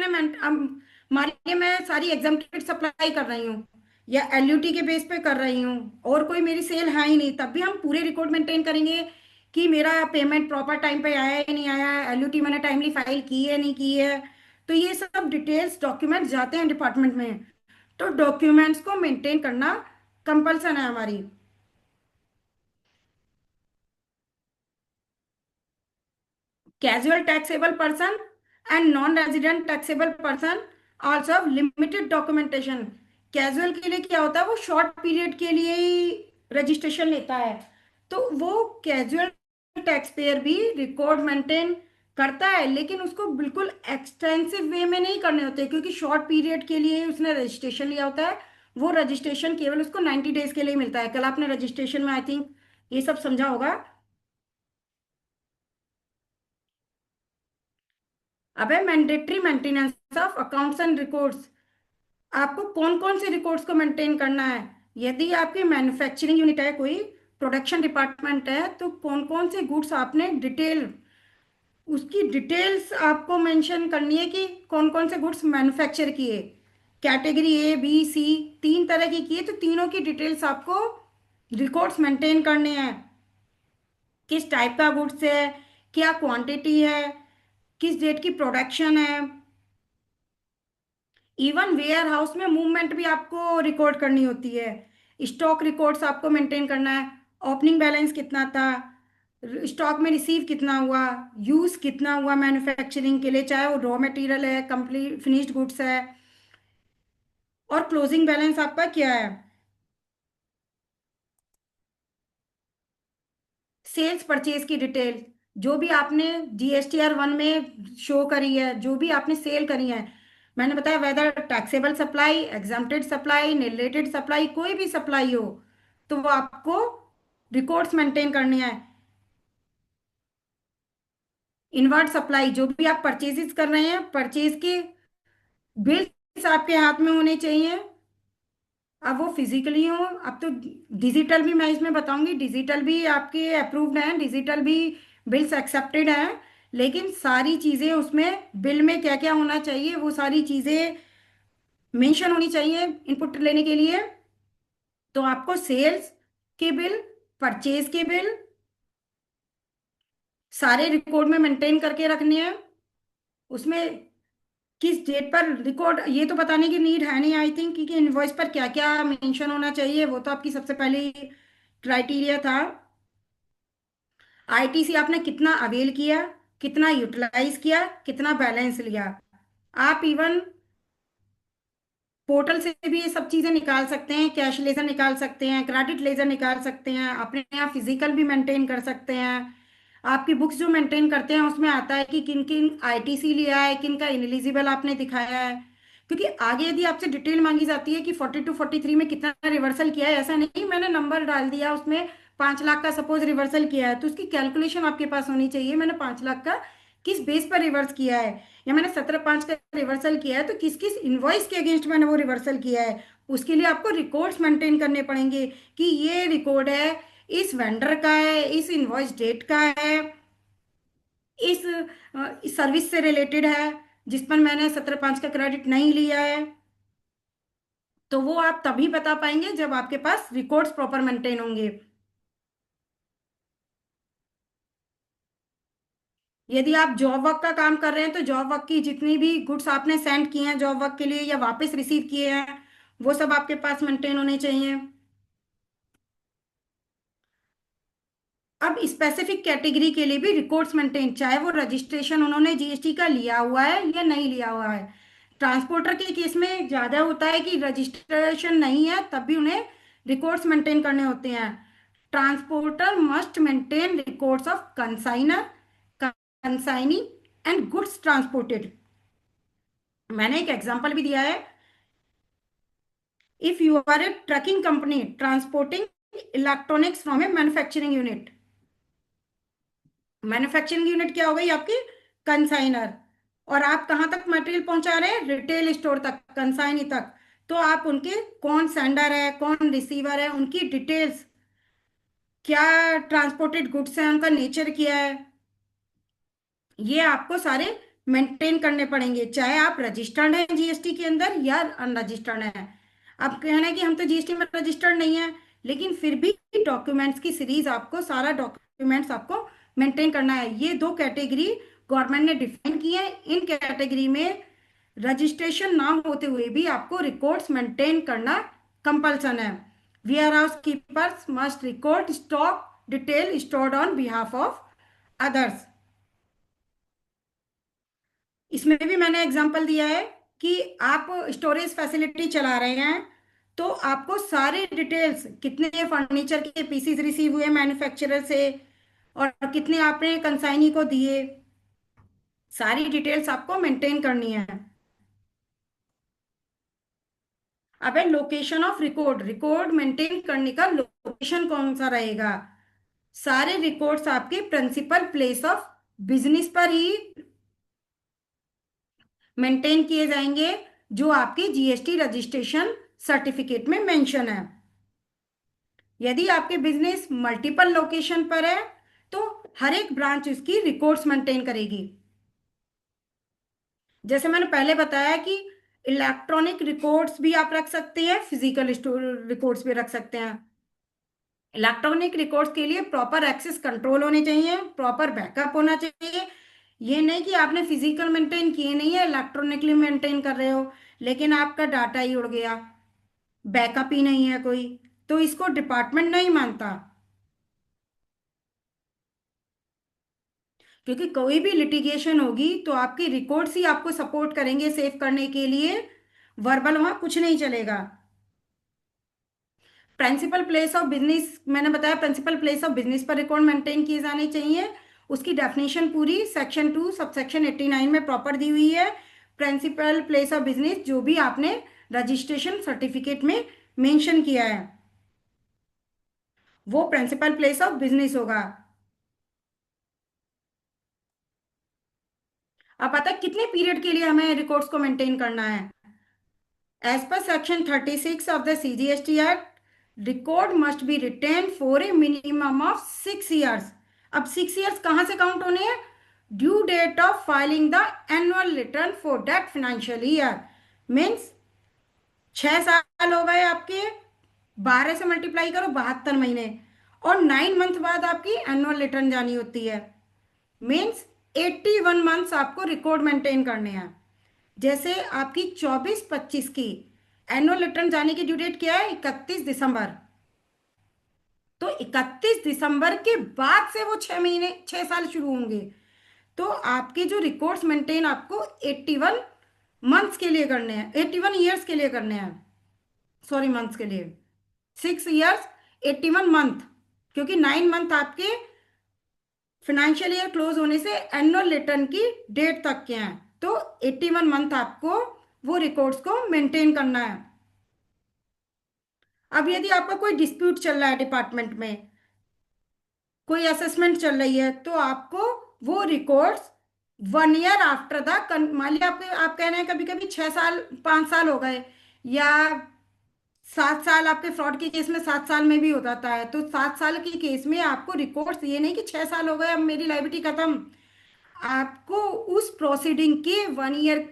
मान लीजिए मैं सारी एग्जाम्प्टेड सप्लाई कर रही हूँ या एलयूटी के बेस पे कर रही हूँ और कोई मेरी सेल है ही नहीं, तब भी हम पूरे रिकॉर्ड मेंटेन करेंगे कि मेरा पेमेंट प्रॉपर टाइम पे आया है नहीं आया, एलयूटी मैंने टाइमली फाइल की है नहीं की है। तो ये सब डिटेल्स डॉक्यूमेंट जाते हैं डिपार्टमेंट में, तो डॉक्यूमेंट्स को मेंटेन करना कंपल्सन है हमारी। Casual taxable person and non-resident taxable person also have limited documentation। Casual के लिए क्या होता है, वो शॉर्ट पीरियड के लिए ही रजिस्ट्रेशन लेता है, तो वो कैजुअल टैक्स पेयर भी रिकॉर्ड मेंटेन करता है, लेकिन उसको बिल्कुल एक्सटेंसिव वे में नहीं करने होते, क्योंकि शॉर्ट पीरियड के लिए उसने रजिस्ट्रेशन लिया होता है। वो रजिस्ट्रेशन केवल उसको 90 डेज के लिए मिलता है। कल आपने रजिस्ट्रेशन में आई थिंक ये सब समझा होगा। अब है mandatory maintenance of accounts and records. आपको कौन कौन से रिकॉर्ड्स को मेंटेन करना है? यदि आपकी मैन्युफैक्चरिंग यूनिट है, कोई प्रोडक्शन डिपार्टमेंट है, तो कौन कौन से गुड्स आपने डिटेल उसकी डिटेल्स आपको मेंशन करनी है कि कौन कौन से गुड्स मैन्युफैक्चर किए। कैटेगरी ए बी सी तीन तरह की किए, तो तीनों की डिटेल्स आपको रिकॉर्ड्स मेंटेन करने हैं। किस टाइप का गुड्स है, क्या क्वांटिटी है, किस डेट की प्रोडक्शन है। इवन वेयर हाउस में मूवमेंट भी आपको रिकॉर्ड करनी होती है। स्टॉक रिकॉर्ड्स आपको मेंटेन करना है। ओपनिंग बैलेंस कितना था, स्टॉक में रिसीव कितना हुआ, यूज कितना हुआ मैन्युफैक्चरिंग के लिए, चाहे वो रॉ मटेरियल है, कंप्लीट फिनिश्ड गुड्स है, और क्लोजिंग बैलेंस आपका क्या है। सेल्स परचेज की डिटेल जो भी आपने GSTR 1 में शो करी है, जो भी आपने सेल करी है, मैंने बताया whether taxable supply, exempted supply, related supply, कोई भी सप्लाई हो, तो वो आपको रिकॉर्ड्स मेंटेन करने हैं। इनवर्ट सप्लाई, जो भी आप परचेजेस कर रहे हैं, परचेज के बिल्स आपके हाथ में होने चाहिए। अब वो फिजिकली हो, अब तो डिजिटल भी मैं इसमें बताऊंगी, डिजिटल भी आपके अप्रूव्ड हैं, डिजिटल भी बिल्स एक्सेप्टेड हैं, लेकिन सारी चीज़ें उसमें बिल में क्या क्या होना चाहिए वो सारी चीज़ें मेंशन होनी चाहिए इनपुट लेने के लिए। तो आपको सेल्स के बिल, परचेज के बिल सारे रिकॉर्ड में मेंटेन करके रखने हैं। उसमें किस डेट पर रिकॉर्ड, ये तो बताने की नीड है नहीं आई थिंक कि इनवॉइस पर क्या क्या मेंशन होना चाहिए, वो तो आपकी सबसे पहले क्राइटेरिया था। आईटीसी आपने कितना अवेल किया, कितना यूटिलाइज किया, कितना बैलेंस लिया। आप इवन पोर्टल से भी ये सब चीजें निकाल सकते हैं, कैश लेजर निकाल सकते हैं, क्रेडिट लेजर निकाल सकते हैं, अपने यहाँ फिजिकल भी मेंटेन कर सकते हैं। आपकी बुक्स जो मेंटेन करते हैं उसमें आता है कि किन किन आईटीसी लिया है, किन का इनएलिजिबल आपने दिखाया है, क्योंकि आगे यदि आपसे डिटेल मांगी जाती है कि 42 43 में कितना रिवर्सल किया है, ऐसा नहीं मैंने नंबर डाल दिया उसमें 5 लाख का सपोज रिवर्सल किया है, तो उसकी कैलकुलेशन आपके पास होनी चाहिए। मैंने 5 लाख का किस बेस पर रिवर्स किया है, या मैंने 17/5 का रिवर्सल किया है तो किस किस इनवॉइस के अगेंस्ट मैंने वो रिवर्सल किया है। उसके लिए आपको रिकॉर्ड्स मेंटेन करने पड़ेंगे कि ये रिकॉर्ड है, इस वेंडर का है, इस इनवॉइस डेट का है, इस सर्विस से रिलेटेड है जिस पर मैंने 17/5 का क्रेडिट नहीं लिया है। तो वो आप तभी बता पाएंगे जब आपके पास रिकॉर्ड्स प्रॉपर मेंटेन होंगे। यदि आप जॉब वर्क का काम कर रहे हैं तो जॉब वर्क की जितनी भी गुड्स आपने सेंड किए हैं जॉब वर्क के लिए या वापस रिसीव किए हैं, वो सब आपके पास मेंटेन होने चाहिए। अब स्पेसिफिक कैटेगरी के लिए भी रिकॉर्ड्स मेंटेन, चाहे वो रजिस्ट्रेशन उन्होंने जीएसटी का लिया हुआ है या नहीं लिया हुआ है। ट्रांसपोर्टर के केस में ज्यादा होता है कि रजिस्ट्रेशन नहीं है तब भी उन्हें रिकॉर्ड्स मेंटेन करने होते हैं। Transporter must maintain records of consignor, consignee and goods transported. मैंने एक एग्जांपल भी दिया है। If you are a trucking company transporting electronics from a manufacturing unit, manufacturing unit क्या हो गई आपकी, कंसाइनर, और आप कहाँ तक मटेरियल पहुंचा रहे हैं, रिटेल स्टोर तक, कंसाइनी तक। तो आप उनके कौन सेंडर है कौन रिसीवर है, उनकी डिटेल्स, क्या ट्रांसपोर्टेड गुड्स है, उनका नेचर क्या है, ये आपको सारे मेंटेन करने पड़ेंगे, चाहे आप रजिस्टर्ड हैं जीएसटी के अंदर या अनरजिस्टर्ड हैं। अब कहना है कि हम तो जीएसटी में रजिस्टर्ड नहीं है, लेकिन फिर भी डॉक्यूमेंट्स की सीरीज आपको, सारा डॉक्यूमेंट्स आपको मेंटेन करना है। ये दो कैटेगरी गवर्नमेंट ने डिफाइन की है। इन कैटेगरी में रजिस्ट्रेशन ना होते हुए भी आपको रिकॉर्ड्स मेंटेन करना कंपल्सन है। Warehouse keepers must record stock detail stored on behalf of others. इसमें भी मैंने एग्जांपल दिया है कि आप स्टोरेज फैसिलिटी चला रहे हैं तो आपको सारे डिटेल्स, कितने फर्नीचर के पीसीस रिसीव हुए मैन्युफैक्चरर से और कितने आपने कंसाइनी को दिए, सारी डिटेल्स आपको मेंटेन करनी है। अब है location of record, record maintain करने का लोकेशन कौन सा रहेगा। सारे रिकॉर्ड्स आपके प्रिंसिपल प्लेस ऑफ बिजनेस पर ही मेंटेन किए जाएंगे जो आपकी जीएसटी रजिस्ट्रेशन सर्टिफिकेट में मेंशन है। यदि आपके बिजनेस मल्टीपल लोकेशन पर है तो हर एक ब्रांच उसकी रिकॉर्ड्स मेंटेन करेगी। जैसे मैंने पहले बताया कि इलेक्ट्रॉनिक रिकॉर्ड्स भी आप रख सकते हैं, फिजिकल स्टोर रिकॉर्ड्स भी रख सकते हैं। इलेक्ट्रॉनिक रिकॉर्ड्स के लिए प्रॉपर एक्सेस कंट्रोल होने चाहिए, प्रॉपर बैकअप होना चाहिए। ये नहीं कि आपने फिजिकल मेंटेन किए नहीं है, इलेक्ट्रॉनिकली मेंटेन कर रहे हो लेकिन आपका डाटा ही उड़ गया, बैकअप ही नहीं है कोई, तो इसको डिपार्टमेंट नहीं मानता। क्योंकि कोई भी लिटिगेशन होगी तो आपके रिकॉर्ड्स ही आपको सपोर्ट करेंगे सेव करने के लिए, वर्बल वहां कुछ नहीं चलेगा। प्रिंसिपल प्लेस ऑफ बिजनेस, मैंने बताया प्रिंसिपल प्लेस ऑफ बिजनेस पर रिकॉर्ड मेंटेन किए जाने चाहिए। उसकी डेफिनेशन पूरी सेक्शन 2 सबसेक्शन 89 में प्रॉपर दी हुई है। प्रिंसिपल प्लेस ऑफ बिजनेस जो भी आपने रजिस्ट्रेशन सर्टिफिकेट में मेंशन किया है वो प्रिंसिपल प्लेस ऑफ बिजनेस होगा। अब पता है कितने पीरियड के लिए हमें रिकॉर्ड्स को मेंटेन करना है। As per section 36 of the CGST act record must be retained for a minimum of 6 years। अब 6 years कहाँ से काउंट होने हैं, due date of filing the annual return for that financial year. Means 6 साल हो गए आपके, 12 से मल्टीप्लाई करो 72 महीने, और 9 मंथ बाद आपकी एनुअल रिटर्न जानी होती है। मीन्स 81 मंथ्स आपको रिकॉर्ड मेंटेन करने हैं। जैसे आपकी 24-25 की एनुअल रिटर्न जाने की ड्यू डेट क्या है, 31 दिसंबर। तो 31 दिसंबर के बाद से वो 6 महीने 6 साल शुरू होंगे। तो आपके जो रिकॉर्ड्स मेंटेन आपको 81 मंथ्स के लिए करने हैं, 81 ईयर्स के लिए करने हैं, सॉरी मंथ्स के लिए, 6 years 81 मंथ, क्योंकि 9 मंथ आपके फाइनेंशियल ईयर क्लोज होने से एनुअल रिटर्न की डेट तक के हैं। तो 81 मंथ आपको वो रिकॉर्ड्स को मेंटेन करना है। अब यदि आपका कोई डिस्प्यूट चल रहा है डिपार्टमेंट में, कोई असेसमेंट चल रही है, तो आपको वो रिकॉर्ड्स 1 ईयर आफ्टर द, मान लिया आपके, आप कह रहे हैं कभी कभी 6 साल 5 साल हो गए, या 7 साल, आपके फ्रॉड के केस में 7 साल में भी हो जाता है, तो 7 साल के केस में आपको रिकॉर्ड्स, ये नहीं कि 6 साल हो गए अब मेरी लाइबिलिटी खत्म, आपको उस प्रोसीडिंग के 1 ईयर,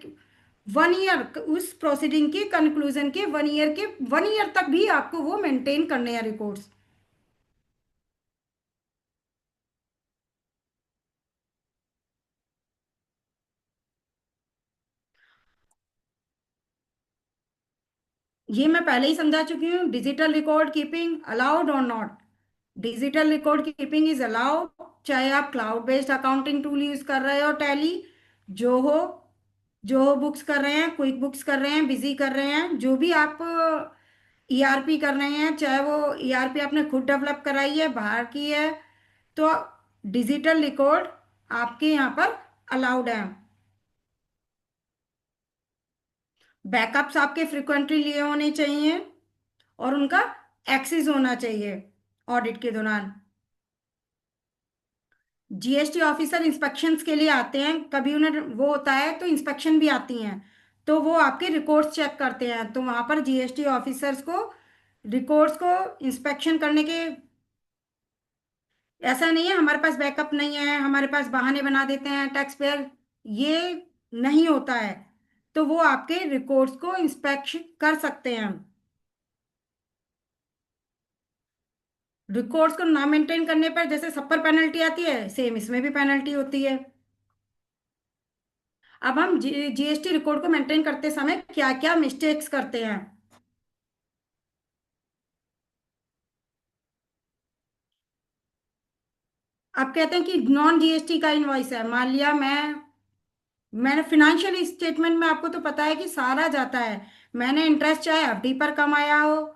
1 ईयर उस प्रोसीडिंग के कंक्लूजन के 1 ईयर के 1 ईयर तक भी आपको वो मेंटेन करने हैं रिकॉर्ड्स। ये मैं पहले ही समझा चुकी हूँ, डिजिटल रिकॉर्ड कीपिंग अलाउड और not. Digital record keeping is allowed, चाहे आप cloud based accounting tool use कर रहे हो, टैली, जो हो जो हो बुक्स कर रहे हैं, क्विक बुक्स कर रहे हैं, बिजी कर रहे हैं, जो भी आप ईआरपी कर रहे हैं, चाहे वो ईआरपी आपने खुद डेवलप कराई है, बाहर की है, तो डिजिटल रिकॉर्ड आपके यहाँ पर अलाउड है। बैकअप्स आपके फ्रिक्वेंटली लिए होने चाहिए, और उनका एक्सेस होना चाहिए ऑडिट के दौरान। जीएसटी ऑफिसर इंस्पेक्शंस के लिए आते हैं, कभी उन्हें वो होता है तो इंस्पेक्शन भी आती हैं, तो वो आपके रिकॉर्ड्स चेक करते हैं, तो वहां पर जीएसटी ऑफिसर्स को रिकॉर्ड्स को इंस्पेक्शन करने के, ऐसा नहीं है हमारे पास बैकअप नहीं है, हमारे पास बहाने बना देते हैं टैक्स पेयर, ये नहीं होता है, तो वो आपके रिकॉर्ड्स को इंस्पेक्शन कर सकते हैं। रिकॉर्ड्स को ना मेंटेन करने पर जैसे सब पर पेनल्टी आती है, सेम इसमें भी पेनल्टी होती है। अब हम जीएसटी रिकॉर्ड को मेंटेन करते समय क्या क्या मिस्टेक्स करते हैं। आप कहते हैं कि नॉन जीएसटी का इनवॉइस है, मान लिया मैंने फिनेंशियल स्टेटमेंट में, आपको तो पता है कि सारा जाता है, मैंने इंटरेस्ट चाहे एफडी पर कमाया हो,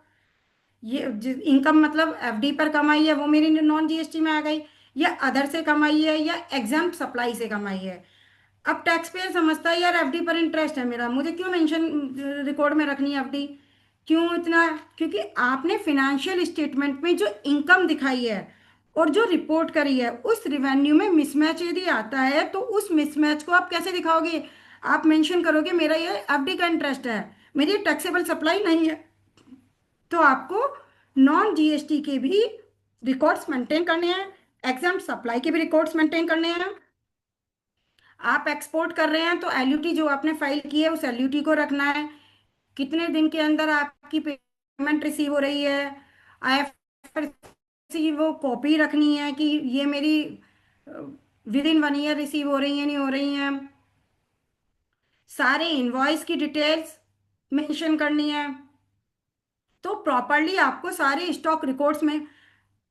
ये इनकम मतलब एफडी पर कमाई है वो मेरी नॉन जीएसटी में आ गई, या अदर से कमाई है, या एग्जाम सप्लाई से कमाई है। अब टैक्स पेयर समझता है यार एफडी पर इंटरेस्ट है मेरा, मुझे क्यों मेंशन रिकॉर्ड में रखनी है एफडी, क्यों इतना, क्योंकि आपने फिनेंशियल स्टेटमेंट में जो इनकम दिखाई है और जो रिपोर्ट करी है उस रिवेन्यू में मिसमैच यदि आता है, तो उस मिसमैच को आप कैसे दिखाओगे, आप मेंशन करोगे मेरा ये एफडी का इंटरेस्ट है, मेरी टैक्सेबल सप्लाई नहीं है, तो आपको नॉन जीएसटी के भी रिकॉर्ड्स मेंटेन करने हैं, एग्जाम सप्लाई के भी रिकॉर्ड्स मेंटेन करने हैं। आप एक्सपोर्ट कर रहे हैं तो एलयूटी जो आपने फाइल की है उस एलयूटी को रखना है, कितने दिन के अंदर आपकी पेमेंट रिसीव हो रही है, आईएफएससी वो कॉपी रखनी है कि ये मेरी विद इन 1 ईयर रिसीव हो रही है नहीं हो रही हैं, सारे इनवॉइस की डिटेल्स मेंशन करनी है, तो प्रॉपरली आपको सारे स्टॉक रिकॉर्ड्स में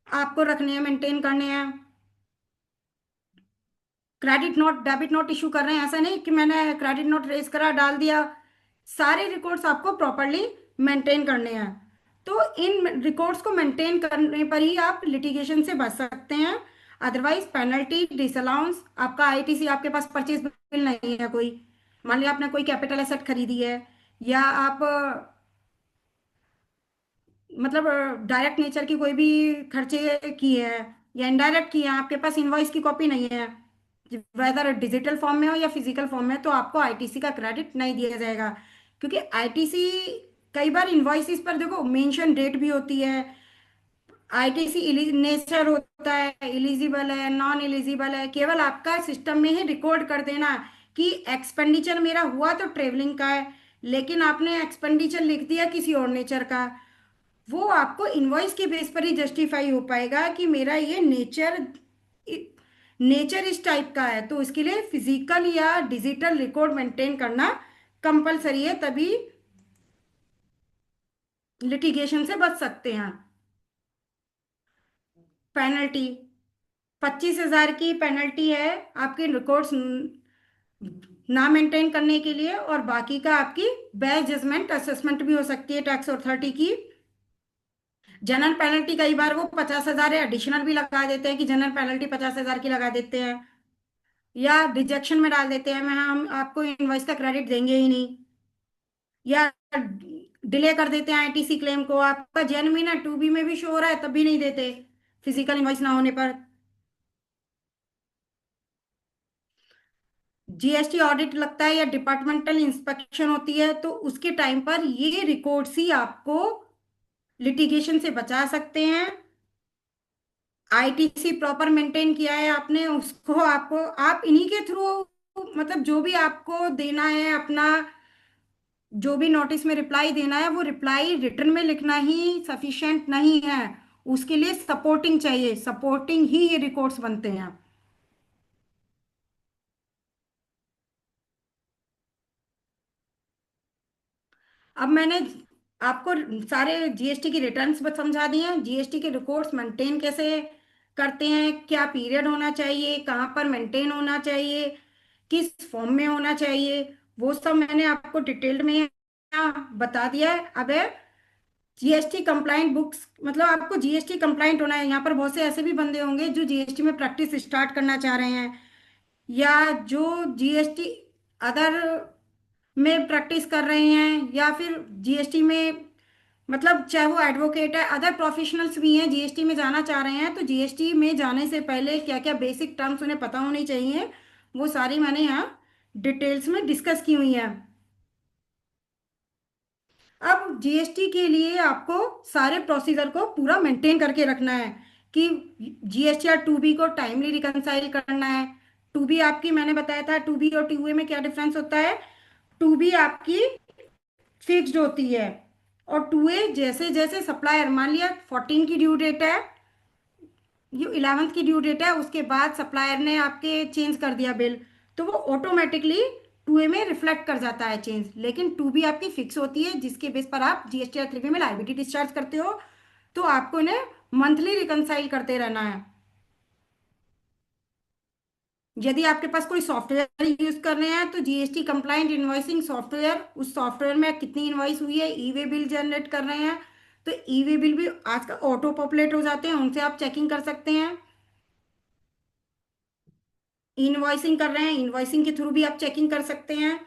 आपको रखने हैं, मेंटेन करने हैं। Credit note debit note issue कर रहे हैं, ऐसा नहीं कि मैंने क्रेडिट नोट रेज करा डाल दिया, सारे रिकॉर्ड्स आपको प्रॉपरली मेंटेन करने हैं, तो इन रिकॉर्ड्स को मेंटेन करने पर ही आप लिटिगेशन से बच सकते हैं, अदरवाइज पेनल्टी डिसअलाउंस, आपका आईटीसी, आपके पास परचेज बिल नहीं है कोई, मान लिया आपने कोई कैपिटल एसेट खरीदी है, या आप मतलब डायरेक्ट नेचर की कोई भी खर्चे किए हैं, या इनडायरेक्ट किए हैं, आपके पास इनवॉइस की कॉपी नहीं है, वेदर डिजिटल फॉर्म में हो या फिजिकल फॉर्म में, तो आपको आईटीसी का क्रेडिट नहीं दिया जाएगा, क्योंकि आईटीसी कई बार इनवॉइसिस पर देखो मेंशन डेट भी होती है, आईटीसी नेचर होता है, इलिजिबल है नॉन इलिजिबल है, केवल आपका सिस्टम में ही रिकॉर्ड कर देना कि एक्सपेंडिचर मेरा हुआ तो ट्रेवलिंग का है, लेकिन आपने एक्सपेंडिचर लिख दिया किसी और नेचर का, वो आपको इनवॉइस के बेस पर ही जस्टिफाई हो पाएगा कि मेरा ये नेचर इस टाइप का है, तो इसके लिए फिजिकल या डिजिटल रिकॉर्ड मेंटेन करना कंपलसरी है, तभी लिटिगेशन से बच सकते हैं। पेनल्टी 25,000 की पेनल्टी है आपके रिकॉर्ड्स ना मेंटेन करने के लिए, और बाकी का आपकी बैड जजमेंट असेसमेंट भी हो सकती है टैक्स अथॉरिटी की। जनरल पेनल्टी कई बार वो 50,000 है, एडिशनल भी लगा देते हैं कि जनरल पेनल्टी 50,000 की लगा देते हैं, या रिजेक्शन में डाल देते हैं, मैं हम आपको इनवॉइस का क्रेडिट देंगे ही नहीं, या डिले कर देते हैं आईटीसी क्लेम को। आपका जेन्युइन है, टू बी में भी शो हो रहा है तब भी नहीं देते, फिजिकल इनवॉइस ना होने पर। जीएसटी ऑडिट लगता है या डिपार्टमेंटल इंस्पेक्शन होती है, तो उसके टाइम पर ये रिकॉर्ड्स ही आपको लिटिगेशन से बचा सकते हैं। आईटीसी प्रॉपर मेंटेन किया है आपने, उसको आपको आप इन्हीं के थ्रू, मतलब जो भी आपको देना है अपना, जो भी नोटिस में रिप्लाई देना है, वो रिप्लाई रिटर्न में लिखना ही सफिशिएंट नहीं है। उसके लिए सपोर्टिंग चाहिए, सपोर्टिंग ही ये रिकॉर्ड्स बनते हैं। अब मैंने आपको सारे जीएसटी की रिटर्न्स समझा दिए हैं, जीएसटी के रिकॉर्ड्स मेंटेन कैसे करते हैं, क्या पीरियड होना चाहिए, कहाँ पर मेंटेन होना चाहिए, किस फॉर्म में होना चाहिए, वो सब मैंने आपको डिटेल्ड में यहाँ बता दिया है। अब है जीएसटी कंप्लाइंट बुक्स, मतलब आपको जीएसटी कंप्लाइंट होना है। यहाँ पर बहुत से ऐसे भी बंदे होंगे जो जीएसटी में प्रैक्टिस स्टार्ट करना चाह रहे हैं, या जो जीएसटी अदर में प्रैक्टिस कर रहे हैं, या फिर जीएसटी में, मतलब चाहे वो एडवोकेट है, अदर प्रोफेशनल्स भी हैं, जीएसटी में जाना चाह रहे हैं। तो जीएसटी में जाने से पहले क्या क्या बेसिक टर्म्स उन्हें पता होनी चाहिए, वो सारी मैंने यहाँ डिटेल्स में डिस्कस की हुई हैं। अब जीएसटी के लिए आपको सारे प्रोसीजर को पूरा मेंटेन करके रखना है कि जीएसटी और टू बी को टाइमली रिकंसाइल करना है। टू बी आपकी, मैंने बताया था टू बी और टू ए में क्या डिफरेंस होता है। टू बी आपकी फिक्स्ड होती है, और टू ए जैसे जैसे सप्लायर, मान लिया 14 की ड्यू डेट है, ये 11th की ड्यू डेट है, उसके बाद सप्लायर ने आपके चेंज कर दिया बिल, तो वो ऑटोमेटिकली टू ए में रिफ्लेक्ट कर जाता है चेंज। लेकिन टू बी आपकी फिक्स होती है, जिसके बेस पर आप जीएसटी और थ्री बी में लायबिलिटी डिस्चार्ज करते हो। तो आपको इन्हें मंथली रिकंसाइल करते रहना है। यदि आपके पास कोई सॉफ्टवेयर यूज कर रहे हैं, तो जीएसटी कंप्लाइंट इनवॉइसिंग सॉफ्टवेयर, उस सॉफ्टवेयर में कितनी इनवॉइस हुई है, ई वे बिल जनरेट कर रहे हैं, तो ई वे बिल भी आजकल ऑटो पॉपुलेट हो जाते हैं, उनसे आप चेकिंग कर सकते हैं। इनवॉइसिंग कर रहे हैं, इनवॉइसिंग के थ्रू भी आप चेकिंग कर सकते हैं।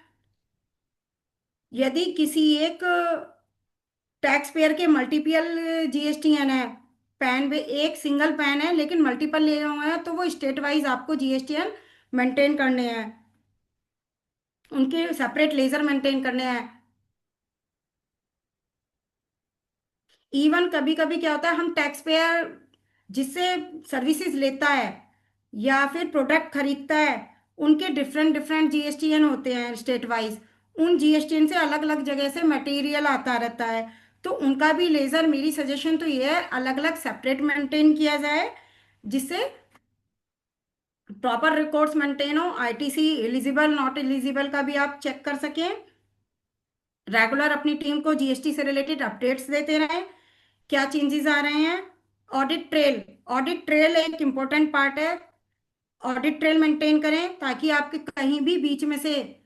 यदि किसी एक टैक्स पेयर के मल्टीपल जीएसटीएन है, पैन पे एक सिंगल पैन है लेकिन मल्टीपल ले हुए हैं, तो वो स्टेट वाइज आपको जीएसटीएन मेंटेन करने हैं, उनके सेपरेट लेजर मेंटेन करने हैं। इवन कभी कभी क्या होता है, हम टैक्स पेयर जिससे सर्विसेज लेता है या फिर प्रोडक्ट खरीदता है, उनके डिफरेंट डिफरेंट जीएसटीएन होते हैं स्टेट वाइज। उन जीएसटीएन से अलग अलग जगह से मटेरियल आता रहता है, तो उनका भी लेजर, मेरी सजेशन तो ये है अलग अलग सेपरेट मेंटेन किया जाए, जिससे प्रॉपर रिकॉर्ड्स मेंटेन हो। आईटीसी एलिजिबल नॉट एलिजिबल का भी आप चेक कर सकें। रेगुलर अपनी टीम को जीएसटी से रिलेटेड अपडेट्स देते रहें, क्या चेंजेस आ रहे हैं। ऑडिट ट्रेल, ऑडिट ट्रेल एक इम्पोर्टेंट पार्ट है। ऑडिट ट्रेल मेंटेन करें ताकि आपके कहीं भी बीच में से,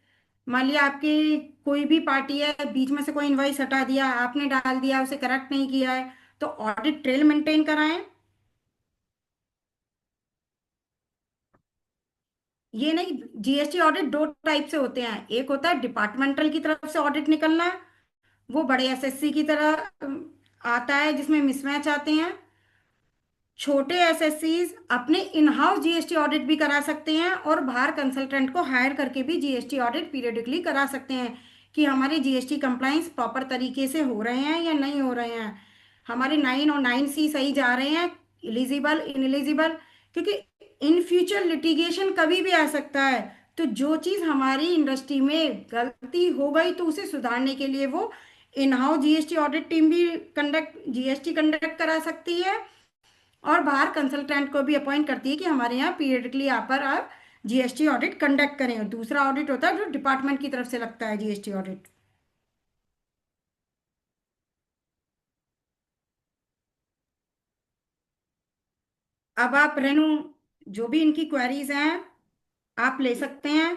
मान लिया आपकी कोई भी पार्टी है, बीच में से कोई इनवॉइस हटा दिया, आपने डाल दिया, उसे करेक्ट नहीं किया है, तो ऑडिट ट्रेल मेंटेन कराएं। ये नहीं, जीएसटी ऑडिट दो टाइप से होते हैं। एक होता है डिपार्टमेंटल की तरफ से ऑडिट निकलना, वो बड़े एसएससी की तरह आता है, जिसमें मिसमैच आते हैं। छोटे एसएससीज अपने इन हाउस जीएसटी ऑडिट भी करा सकते हैं, और बाहर कंसल्टेंट को हायर करके भी जीएसटी ऑडिट पीरियडिकली करा सकते हैं कि हमारे जीएसटी कंप्लाइंस प्रॉपर तरीके से हो रहे हैं या नहीं हो रहे हैं, हमारे 9 और 9C सही जा रहे हैं, इलिजिबल इनएलिजिबल। क्योंकि इन फ्यूचर लिटिगेशन कभी भी आ सकता है, तो जो चीज़ हमारी इंडस्ट्री में गलती हो गई तो उसे सुधारने के लिए वो in house GST audit team भी जीएसटी कंडक्ट करा सकती है, और बाहर कंसल्टेंट को भी अपॉइंट करती है कि हमारे यहाँ पीरियडिकली यहाँ पर आप जीएसटी ऑडिट कंडक्ट करें। और दूसरा ऑडिट होता है जो डिपार्टमेंट की तरफ से लगता है, जीएसटी ऑडिट। अब आप रेनू, जो भी इनकी क्वेरीज हैं आप ले सकते हैं,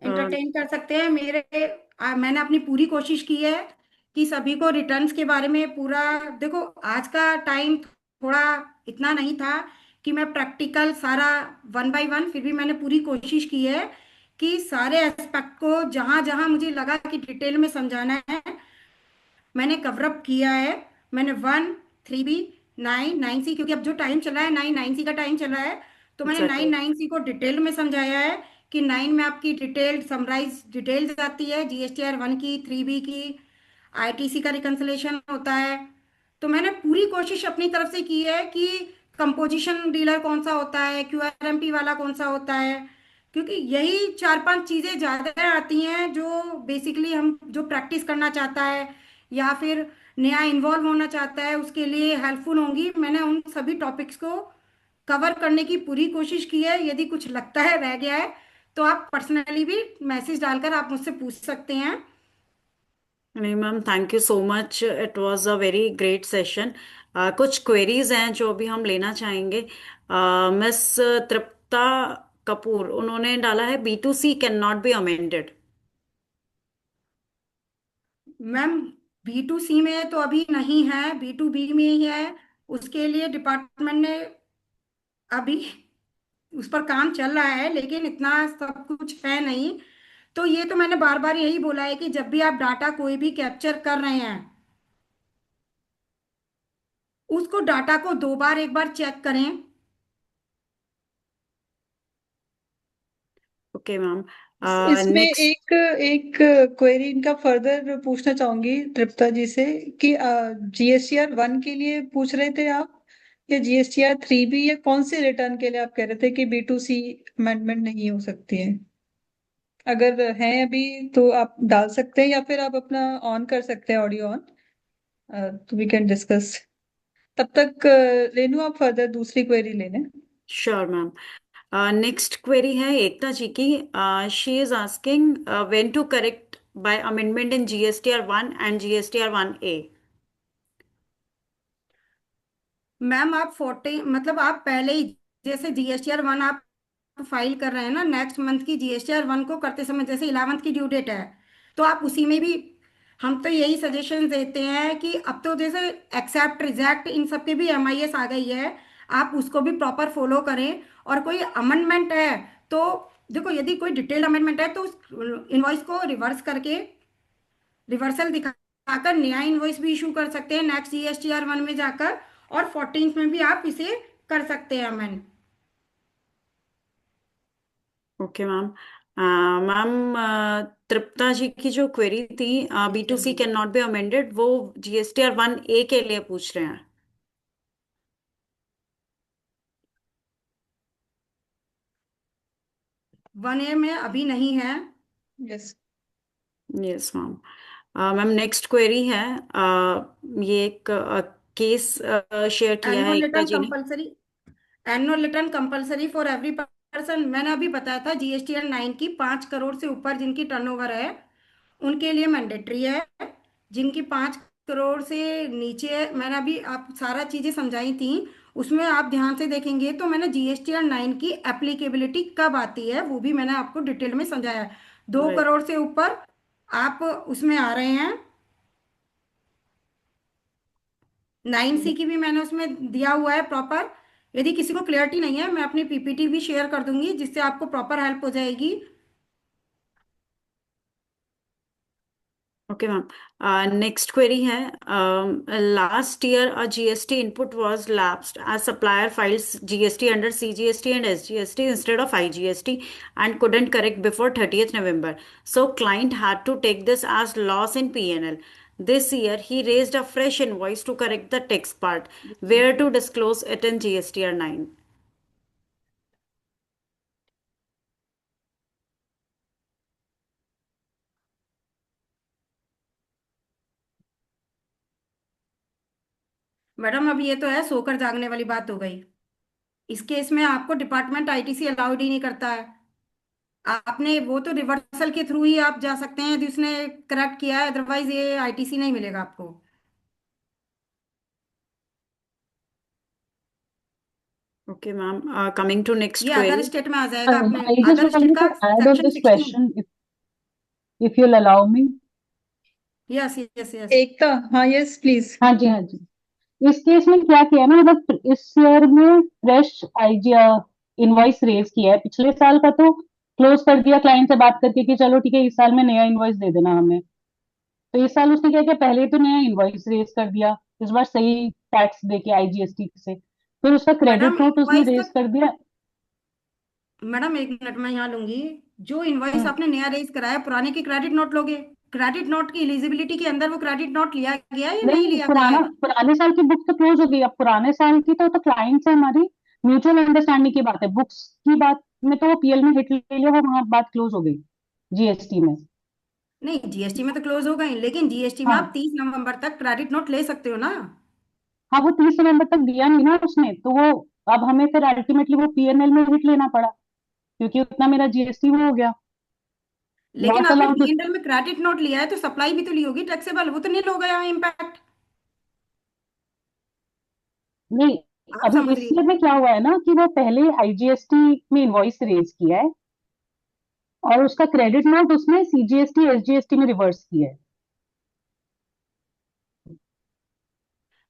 एंटरटेन कर सकते हैं। मैंने अपनी पूरी कोशिश की है कि सभी को रिटर्न्स के बारे में पूरा, देखो आज का टाइम थोड़ा इतना नहीं था कि मैं प्रैक्टिकल सारा वन बाय वन, फिर भी मैंने पूरी कोशिश की है कि सारे एस्पेक्ट को जहां जहां मुझे लगा कि डिटेल में समझाना है मैंने कवर अप किया है। मैंने 1 3 बी 9 9 सी, क्योंकि अब जो टाइम चला है 9 9 सी का टाइम चला है, तो मैंने एग्जैक्टली। 9 9 सी को डिटेल में समझाया है कि 9 में आपकी डिटेल समराइज डिटेल्स आती है, GSTR 1 की, 3 बी की, ITC का रिकंसलेशन होता है। तो मैंने पूरी कोशिश अपनी तरफ से की है कि कंपोजिशन डीलर कौन सा होता है, QRMP वाला कौन सा होता है, क्योंकि यही 4 5 चीजें ज्यादा आती हैं जो बेसिकली हम जो प्रैक्टिस करना चाहता है या फिर नया इन्वॉल्व होना चाहता है उसके लिए हेल्पफुल होंगी। मैंने उन सभी टॉपिक्स को कवर करने की पूरी कोशिश की है। यदि कुछ लगता है रह गया है तो आप पर्सनली भी मैसेज डालकर आप मुझसे पूछ सकते हैं। नहीं ma'am, thank you so much, it was a very great session. कुछ क्वेरीज हैं जो अभी हम लेना चाहेंगे। मिस तृप्ता कपूर, उन्होंने डाला है B2C can not be amended. Ma'am B2C में तो अभी नहीं है, B2B में ही है। उसके लिए डिपार्टमेंट ने अभी उस पर काम चल रहा है, लेकिन इतना सब कुछ है नहीं। तो ये तो मैंने बार बार यही बोला है कि जब भी आप डाटा कोई भी कैप्चर कर रहे हैं उसको डाटा को 2 बार 1 बार चेक करें। Okay ma'am. इसमें नेक्स्ट। एक एक क्वेरी इनका फर्दर पूछना चाहूंगी तृप्ता जी से कि GSTR 1 के लिए पूछ रहे थे आप, या GSTR 3B, या कौन से रिटर्न के लिए आप कह रहे थे कि B2C अमेंडमेंट नहीं हो सकती है? अगर है अभी तो आप डाल सकते हैं, या फिर आप अपना ऑन कर सकते हैं ऑडियो ऑन, तो वी कैन डिस्कस। तब तक रेनू आप फर्दर दूसरी क्वेरी ले लें। Sure ma'am. नेक्स्ट क्वेरी है एकता जी की। She is asking when to correct by amendment in GSTR 1 and GSTR 1A। Ma'am आप 40 मतलब आप पहले ही जैसे GSTR 1 आप फाइल कर रहे हैं ना, नेक्स्ट मंथ की GSTR 1 को करते समय जैसे 11th की ड्यू डेट है, तो आप उसी में भी हम तो यही सजेशन देते हैं कि अब तो जैसे एक्सेप्ट रिजेक्ट इन सब के भी MIS आ गई है, आप उसको भी प्रॉपर फॉलो करें। और कोई अमेंडमेंट है तो देखो, यदि कोई डिटेल्ड अमेंडमेंट है तो उस इनवॉइस को रिवर्स करके रिवर्सल दिखाकर नया इनवॉइस भी इशू कर सकते हैं नेक्स्ट GSTR 1 में जाकर, और 14th में भी आप इसे कर सकते हैं अमेंड। Okay ma'am. मैम, तृप्ता जी की जो क्वेरी थी B2C can not be amended, वो GSTR 1A के लिए पूछ रहे हैं। 1A में अभी नहीं है। Yes. Yes ma'am. Ma'am next query है। ये एक केस शेयर किया है एनुअल एकता रिटर्न जी ने। Compulsory, annual return compulsory for every person. मैंने अभी बताया था GSTR 9 की 5 करोड़ से ऊपर जिनकी टर्नओवर है उनके लिए मैंडेटरी है। जिनकी 5 करोड़ से नीचे है, मैंने अभी आप सारा चीजें समझाई थी, उसमें आप ध्यान से देखेंगे तो मैंने GSTR 9 की एप्लीकेबिलिटी कब आती है वो भी मैंने आपको डिटेल में समझाया है। दो राइट। करोड़ से ऊपर आप उसमें आ रहे हैं। 9C की भी मैंने उसमें दिया हुआ है प्रॉपर। यदि किसी को क्लियरिटी नहीं है मैं अपनी PPT भी शेयर कर दूंगी जिससे आपको प्रॉपर हेल्प हो जाएगी। Okay ma'am. नेक्स्ट क्वेरी है। Last year a GST input was lapsed as supplier files GST under CGST and SGST instead of IGST and couldn't correct before 30th November. So client had to take this as loss in P&L. This year he raised a fresh invoice to correct the tax part. Where to disclose it in GSTR 9? Madam अब ये तो है सोकर जागने वाली बात हो गई। इस केस में आपको डिपार्टमेंट ITC अलाउड ही नहीं करता है। आपने वो तो रिवर्सल के थ्रू ही आप जा सकते हैं यदि उसने करेक्ट किया है, अदरवाइज ये ITC नहीं मिलेगा आपको। Okay ma'am. Coming to next ये अदर query. स्टेट में आ जाएगा। आपने I just other state wanted का to add on section this 16। question, if you'll allow me. Yes yes yes. Ekta, हाँ, यस प्लीज। हाँ जी, हाँ जी। इस केस में क्या किया ना, मतलब इस ईयर में फ्रेश आईजी इनवॉइस रेज किया है। पिछले साल का तो क्लोज कर दिया क्लाइंट से बात करके कि चलो ठीक है, इस साल में नया इनवॉइस दे देना हमें। तो इस साल उसने क्या किया, पहले तो नया इनवॉइस रेज कर दिया, इस बार सही टैक्स देके आईजीएसटी से, फिर उसका मैडम क्रेडिट नोट उसने इनवॉइस रेज का, कर दिया। मैडम एक मिनट मैं यहाँ लूंगी। जो इनवॉइस हम्म, आपने नया रेज कराया, पुराने की क्रेडिट नोट लोगे? क्रेडिट नोट की एलिजिबिलिटी के अंदर वो क्रेडिट नोट लिया गया है या नहीं नहीं, लिया गया पुराना है? पुराने साल की बुक तो क्लोज हो गई। अब पुराने साल की तो क्लाइंट से हमारी म्यूचुअल अंडरस्टैंडिंग की बात है, बुक्स की बात में तो वो पीएल में हिट ले लिया, वो वहां बात क्लोज हो गई जीएसटी में। नहीं, जीएसटी में तो क्लोज हो गई, लेकिन जीएसटी में आप हाँ 30 नवंबर तक क्रेडिट नोट ले सकते हो ना? हाँ, वो 30 नवंबर तक दिया नहीं ना उसने, तो वो अब हमें फिर अल्टीमेटली वो पीएनएल में हिट लेना पड़ा, क्योंकि उतना मेरा जीएसटी वो हो गया, लेकिन लॉस आपने अलाउंस। पीएनएल में क्रेडिट नोट लिया है तो सप्लाई भी तो ली होगी टैक्सेबल, वो तो नहीं हो गया इम्पैक्ट। नहीं, आप अभी समझ इस रही ईयर में क्या हुआ है ना कि वो पहले आईजीएसटी में इनवॉइस रेज किया है, और उसका क्रेडिट नोट उसने सीजीएसटी एसजीएसटी में रिवर्स किया है।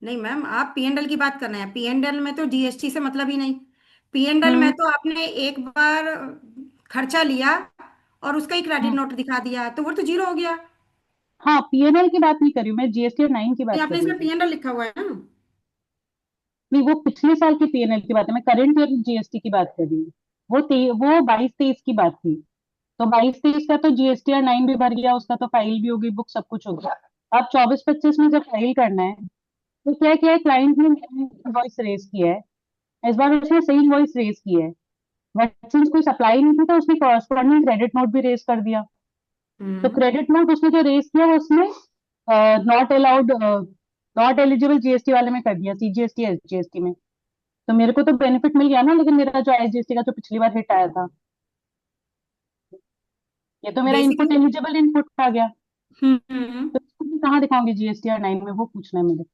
नहीं मैम, आप पीएनएल की बात कर रहे हैं, पीएनएल में तो जीएसटी से मतलब ही नहीं। पीएनएल में हम्म, तो आपने एक बार खर्चा लिया और उसका ही क्रेडिट हम्म। नोट दिखा दिया तो वो तो जीरो हो गया। हाँ, पीएनएल की बात नहीं कर रही हूँ मैं, जीएसटी और 9 की नहीं, बात कर आपने रही इसमें हूँ। पीएनएल लिखा हुआ है ना? नहीं, वो पिछले साल की पीएनएल की बात है, मैं करंट ईयर जीएसटी की बात कर रही हूँ। वो 22-23 की बात थी। तो 22-23 का तो जीएसटी और 9 भी भर गया, उसका तो फाइल भी हो गई, बुक सब कुछ हो गया। अब 24-25 में जब फाइल करना है, तो क्या किया है, क्लाइंट ने इनवॉइस रेज किया है, इस बार उसने सही इनवॉइस रेज की है, बट सिंस कोई सप्लाई नहीं थी तो उसने कॉरस्पॉन्डिंग क्रेडिट नोट भी रेज कर दिया। तो हम्म। क्रेडिट नोट उसने जो रेज किया वो उसने not allowed, not eligible GST वाले में कर दिया, सीजीएसटी एसजीएसटी में। तो मेरे को तो बेनिफिट मिल गया ना, लेकिन मेरा जो आईजीएसटी का जो पिछली बार हिट आया था, ये तो मेरा इनपुट बेसिकली एलिजिबल इनपुट आ गया। हम्म। तो इसको मैं कहाँ दिखाऊंगी जीएसटी और 9 में, वो पूछना है मुझे।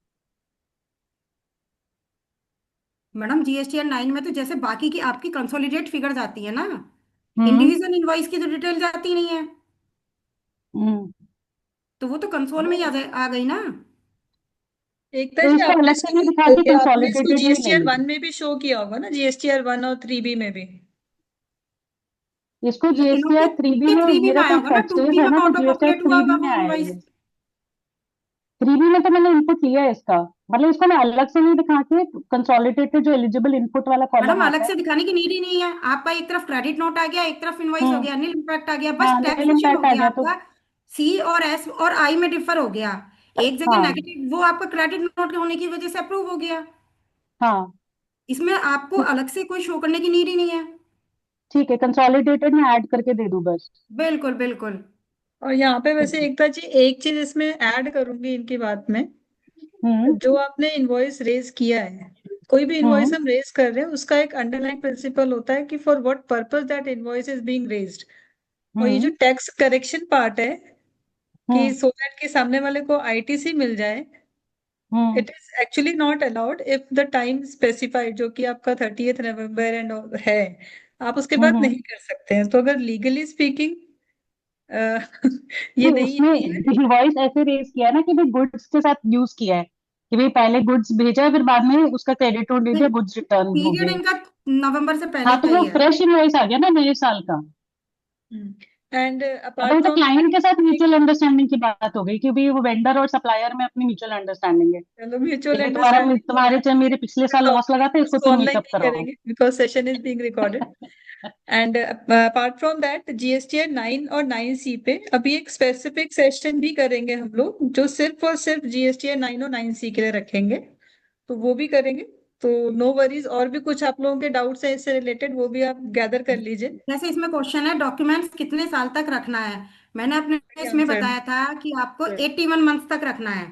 मैडम जीएसटी 9 में तो जैसे बाकी की आपकी कंसोलिडेट फिगर जाती है ना, हम्म, इंडिविजुअल इनवॉइस की तो डिटेल जाती नहीं है, हम्म। तो वो तो कंसोल में ही आ गई ना? एकता तो जी, इसको आपने अलग से नहीं दिखा के आपने इसको कंसोलिडेटेड में ही ले जीएसटीआर लीजिए। 1 में भी शो किया होगा ना, जीएसटीआर 1 और 3B में भी। इसको लेकिन वो जीएसटीआर 3B में, 3B में मेरा आया तो होगा ना, टू परचेज बी है में ना, तो ऑटो जीएसटीआर पॉपुलेट हुआ होगा 3B में वो आया है इनवॉइस। ये। 3B में तो मैंने इनपुट लिया है इसका, मतलब इसको मैं अलग से नहीं दिखा के, कंसोलिडेटेड जो एलिजिबल इनपुट वाला मैडम कॉलम अलग आता है। से दिखाने की नीड ही नहीं है, आपका एक तरफ क्रेडिट नोट आ गया, एक तरफ इनवॉइस हो हम्म, गया, नील इम्पैक्ट आ गया, बस हाँ, नील टैक्सेशन हो इम्पैक्ट आ गया गया तो। आपका। सी और एस और आई में डिफर हो गया, एक जगह हाँ, नेगेटिव, वो आपका क्रेडिट नोट होने की वजह से अप्रूव हो गया। हाँ, इसमें आपको अलग से कोई शो करने की नीड ही नहीं है। ठीक है, कंसोलिडेटेड में ऐड करके दे दूं बस। बिल्कुल बिल्कुल। और यहाँ पे वैसे एकता जी एक चीज इसमें ऐड करूंगी इनकी बात में। हम्म, जो आपने इनवॉइस रेज किया है, कोई भी इनवॉइस हम्म, हम रेज कर रहे हैं, उसका एक अंडरलाइंग प्रिंसिपल होता है कि for what purpose that invoice is being raised. और ये जो हम्म, टैक्स करेक्शन पार्ट है, कि हम्म, सो दैट कि सामने वाले को आईटीसी मिल जाए, hmm, it is actually not allowed if the time specified, जो कि आपका 30th नवंबर एंड है, आप उसके बाद हम्म। नहीं कर सकते हैं। तो अगर लीगली स्पीकिंग ये नहीं, नहीं उसने है। इनवॉइस ऐसे रेज किया है ना कि भाई गुड्स के साथ यूज किया है, कि भाई पहले गुड्स भेजा है, फिर बाद में उसका क्रेडिट नोट दे नहीं, दिया, गुड्स रिटर्न हो पीरियड गए। इनका नवंबर से हाँ, पहले तो का वो ही है। फ्रेश इनवॉइस आ गया ना नए साल का। एंड अब वो अपार्ट तो फ्रॉम क्लाइंट के साथ दैट, म्यूचुअल अंडरस्टैंडिंग की बात हो गई कि भाई वो वेंडर और सप्लायर में अपनी म्यूचुअल अंडरस्टैंडिंग है चलो कि म्यूचुअल भाई अंडरस्टैंडिंग हो तुम्हारे गया, चाहे मेरे पिछले साल तो लॉस लगा था, इसको उसको तुम ऑनलाइन मेकअप नहीं कराओ। करेंगे because session is being recorded. And apart from that, GSTR 9 और 9C पे अभी एक स्पेसिफिक सेशन भी करेंगे हम लोग, जो सिर्फ और सिर्फ जीएसटीआर 9 और 9C के लिए रखेंगे, तो वो भी करेंगे। तो नो वरीज, और भी कुछ आप लोगों के डाउट्स हैं इससे रिलेटेड, वो भी आप गैदर कर लीजिए। जैसे इसमें क्वेश्चन है डॉक्यूमेंट्स कितने साल तक रखना है, मैंने अपने इसमें आंसर। बताया था कि आपको 81 मंथ्स तक रखना है,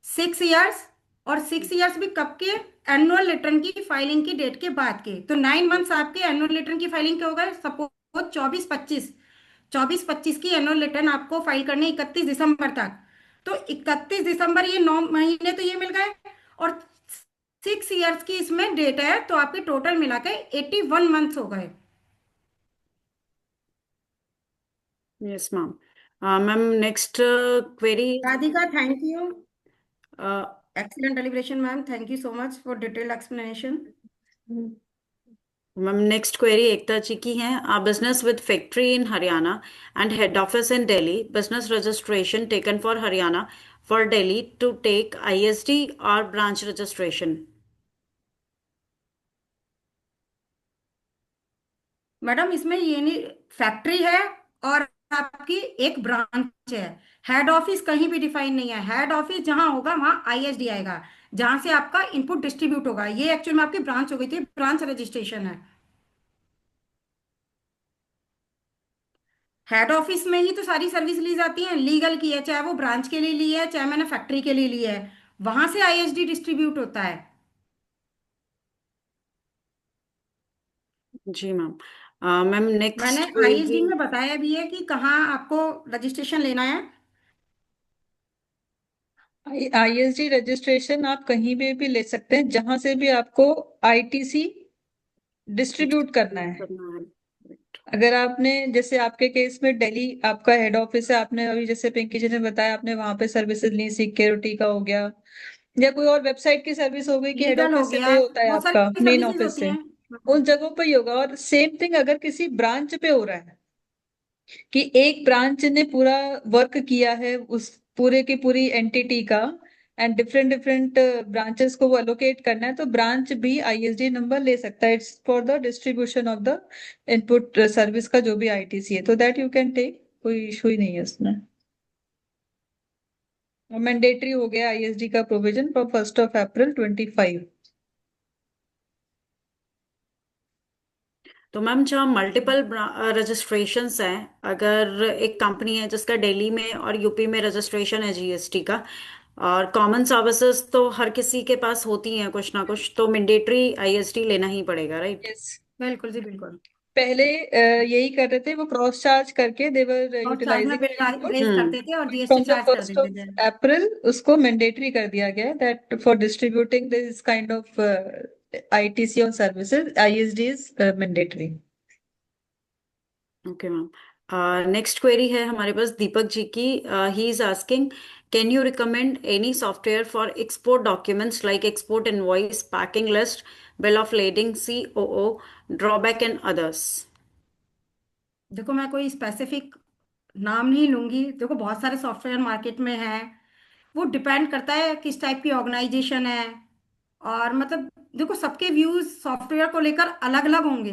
6 इयर्स। और 6 इयर्स भी कब के? एनुअल रिटर्न की फाइलिंग की डेट के बाद के। तो 9 मंथ्स आपके एनुअल रिटर्न की फाइलिंग के हो गए, सपोज 24-25, 24-25 की एनुअल रिटर्न आपको फाइल करने 31 दिसंबर तक। तो 31 दिसंबर, ये 9 महीने तो ये मिल गए, और 6 इयर्स की इसमें डेट है, तो आपके टोटल मिला के 81 मंथ्स हो गए। Yes, ma'am. Ma'am, next query. Radhika, thank you. Uh, excellent deliberation ma'am, thank you so much for detailed explanation. Ma'am next query Ekta ji की है, आ business with factory in Haryana and head office in Delhi, business registration taken for Haryana for Delhi to take ISD और branch registration. Madam इसमें ये नहीं, factory है और आपकी एक ब्रांच है। हेड ऑफिस कहीं भी डिफाइन नहीं है। हेड ऑफिस जहां होगा वहां आईएसडी आएगा, जहां से आपका इनपुट डिस्ट्रीब्यूट होगा। ये एक्चुअल में आपकी ब्रांच हो गई थी, ब्रांच रजिस्ट्रेशन है। हेड ऑफिस में ही तो सारी सर्विस ली जाती है, लीगल की है, चाहे वो ब्रांच के लिए ली है, चाहे मैंने फैक्ट्री के लिए ली है, वहां से आईएसडी डिस्ट्रीब्यूट होता है। जी मैम। मैम मैंने नेक्स्ट आईएसडी क्वेरी। में बताया भी है कि कहाँ आपको रजिस्ट्रेशन लेना है। आईएसडी रजिस्ट्रेशन आप कहीं भी ले सकते हैं जहां से भी आपको आईटीसी डिस्ट्रीब्यूट करना है। करना है। Right. अगर आपने, जैसे आपके केस में दिल्ली आपका हेड ऑफिस है, आपने अभी जैसे पिंकी जी ने बताया आपने वहां पे सर्विसेज ली, सिक्योरिटी का हो गया या कोई और वेबसाइट की सर्विस हो गई कि हेड लीगल हो ऑफिस से गया, पे होता है बहुत आपका सारी मेन सर्विसेज ऑफिस होती से, हैं। उन जगहों पर ही होगा। और सेम थिंग अगर किसी ब्रांच पे हो रहा है कि एक ब्रांच ने पूरा वर्क किया है उस पूरे की पूरी एंटिटी का एंड डिफरेंट डिफरेंट ब्रांचेस को वो एलोकेट करना है, तो ब्रांच भी आईएसडी नंबर ले सकता है। It's for the distribution of the input service का जो भी आईटीसी है, तो दैट यू कैन टेक, कोई इशू ही नहीं है उसमें। और मैंडेटरी हो गया आईएसडी का प्रोविजन फॉर 1 अप्रैल 2025। तो मैम जहाँ मल्टीपल रजिस्ट्रेशंस हैं, अगर एक कंपनी है जिसका दिल्ली में और यूपी में रजिस्ट्रेशन है जीएसटी का, और कॉमन सर्विसेज तो हर किसी के पास होती हैं कुछ ना कुछ, तो मैंडेटरी आईएसटी लेना ही पड़ेगा, राइट? यस, बिल्कुल जी बिल्कुल। पहले यही कर रहे थे, वो क्रॉस चार्ज करके देवर और चार्ज में यूटिलाइजिंग बिल रेज हम्म। करते थे और जीएसटी फ्रॉम द चार्ज कर फर्स्ट देते ऑफ थे। अप्रैल उसको मैंडेटरी कर दिया गया that for distributing this kind of ITC on services ISD is mandatory. Okay ma'am. Next query है हमारे पास दीपक जी की। He is asking, can you recommend any software for export documents like export invoice, packing list, bill of lading, COO, drawback and others? देखो मैं कोई specific नाम नहीं लूंगी, देखो बहुत सारे सॉफ्टवेयर मार्केट में हैं। वो डिपेंड करता है किस टाइप की ऑर्गेनाइजेशन है, और मतलब देखो सबके व्यूज सॉफ्टवेयर को लेकर अलग अलग होंगे।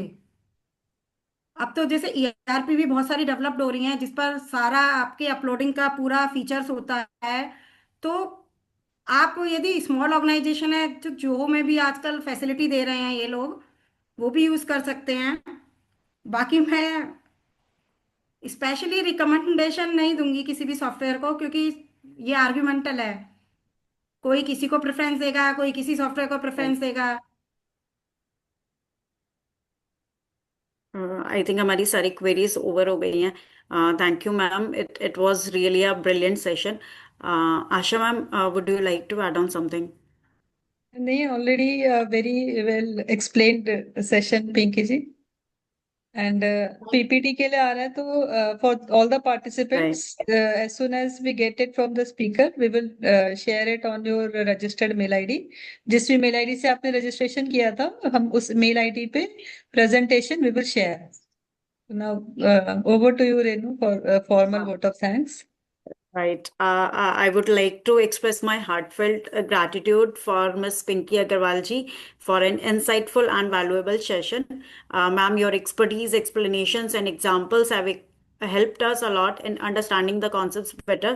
अब तो जैसे ईआरपी भी बहुत सारी डेवलप्ड हो रही हैं जिस पर सारा आपके अपलोडिंग का पूरा फीचर्स होता है। तो आप यदि स्मॉल ऑर्गेनाइजेशन है तो जो में भी आजकल फैसिलिटी दे रहे हैं ये लोग, वो भी यूज कर सकते हैं। बाकी मैं स्पेशली रिकमेंडेशन नहीं दूंगी किसी भी सॉफ्टवेयर को, क्योंकि ये आर्ग्यूमेंटल है। कोई किसी को प्रेफरेंस देगा, कोई किसी सॉफ्टवेयर को प्रेफरेंस देगा। आई थिंक हमारी सारी क्वेरीज ओवर हो गई हैं। Thank you ma'am, it was really a brilliant session. Asha ma'am, would you like to add on something? नहीं, already very well explained session Pinky ji. And PPT के लिए आ रहा है तो for all the right. Participants as soon as we get it from the speaker we will share it on your registered mail ID. जिस भी mail ID से आपने रजिस्ट्रेशन किया था, हम उस मेल आईडी पे presentation we will share. Now over to you Renu for formal vote of thanks. Right. I would like to express my heartfelt gratitude for Ms. Pinky Agarwal ji for an insightful and valuable session. Ma'am, your expertise, explanations, and examples have helped us a lot in understanding the concepts better.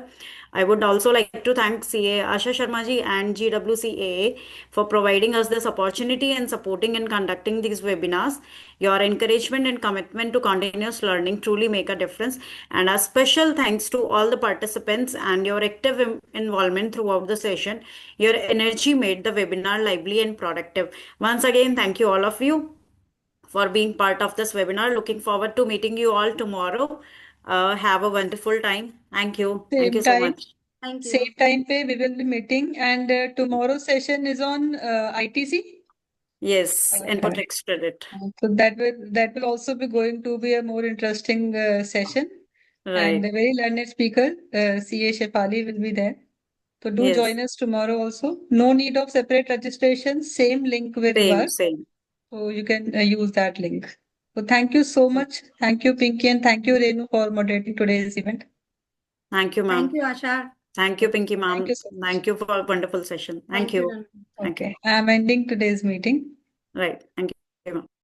I would also like to thank CA Asha Sharma ji and GWCAA for providing us this opportunity and supporting and conducting these webinars. Your encouragement and commitment to continuous learning truly make a difference. And a special thanks to all the participants and your active involvement throughout the session. Your energy made the webinar lively and productive. Once again, thank you all of you for being part of this webinar. Looking forward to meeting you all tomorrow. Have a wonderful time. Thank you. Thank Same you so time, much. Thank you. same time पे we will be meeting and tomorrow's session is on ITC. Yes, input Correct. tax credit. So that will also be going to be a more interesting session, and a Right. very learned speaker, CA Shefali will be there. So do Yes. join us tomorrow also. No need of separate registration. Same link will Same, work. same. So you can use that link. So thank you so much. Thank you, Pinky, and thank you, Renu, for moderating today's event. Thank you, Thank ma'am. you, Asha. Thank you, Pinky, ma'am. Thank you so much. Thank you for a wonderful session. Thank Thank you, you. Renu. Thank you. Okay, I'm ending today's meeting. Right. Thank you, ma'am.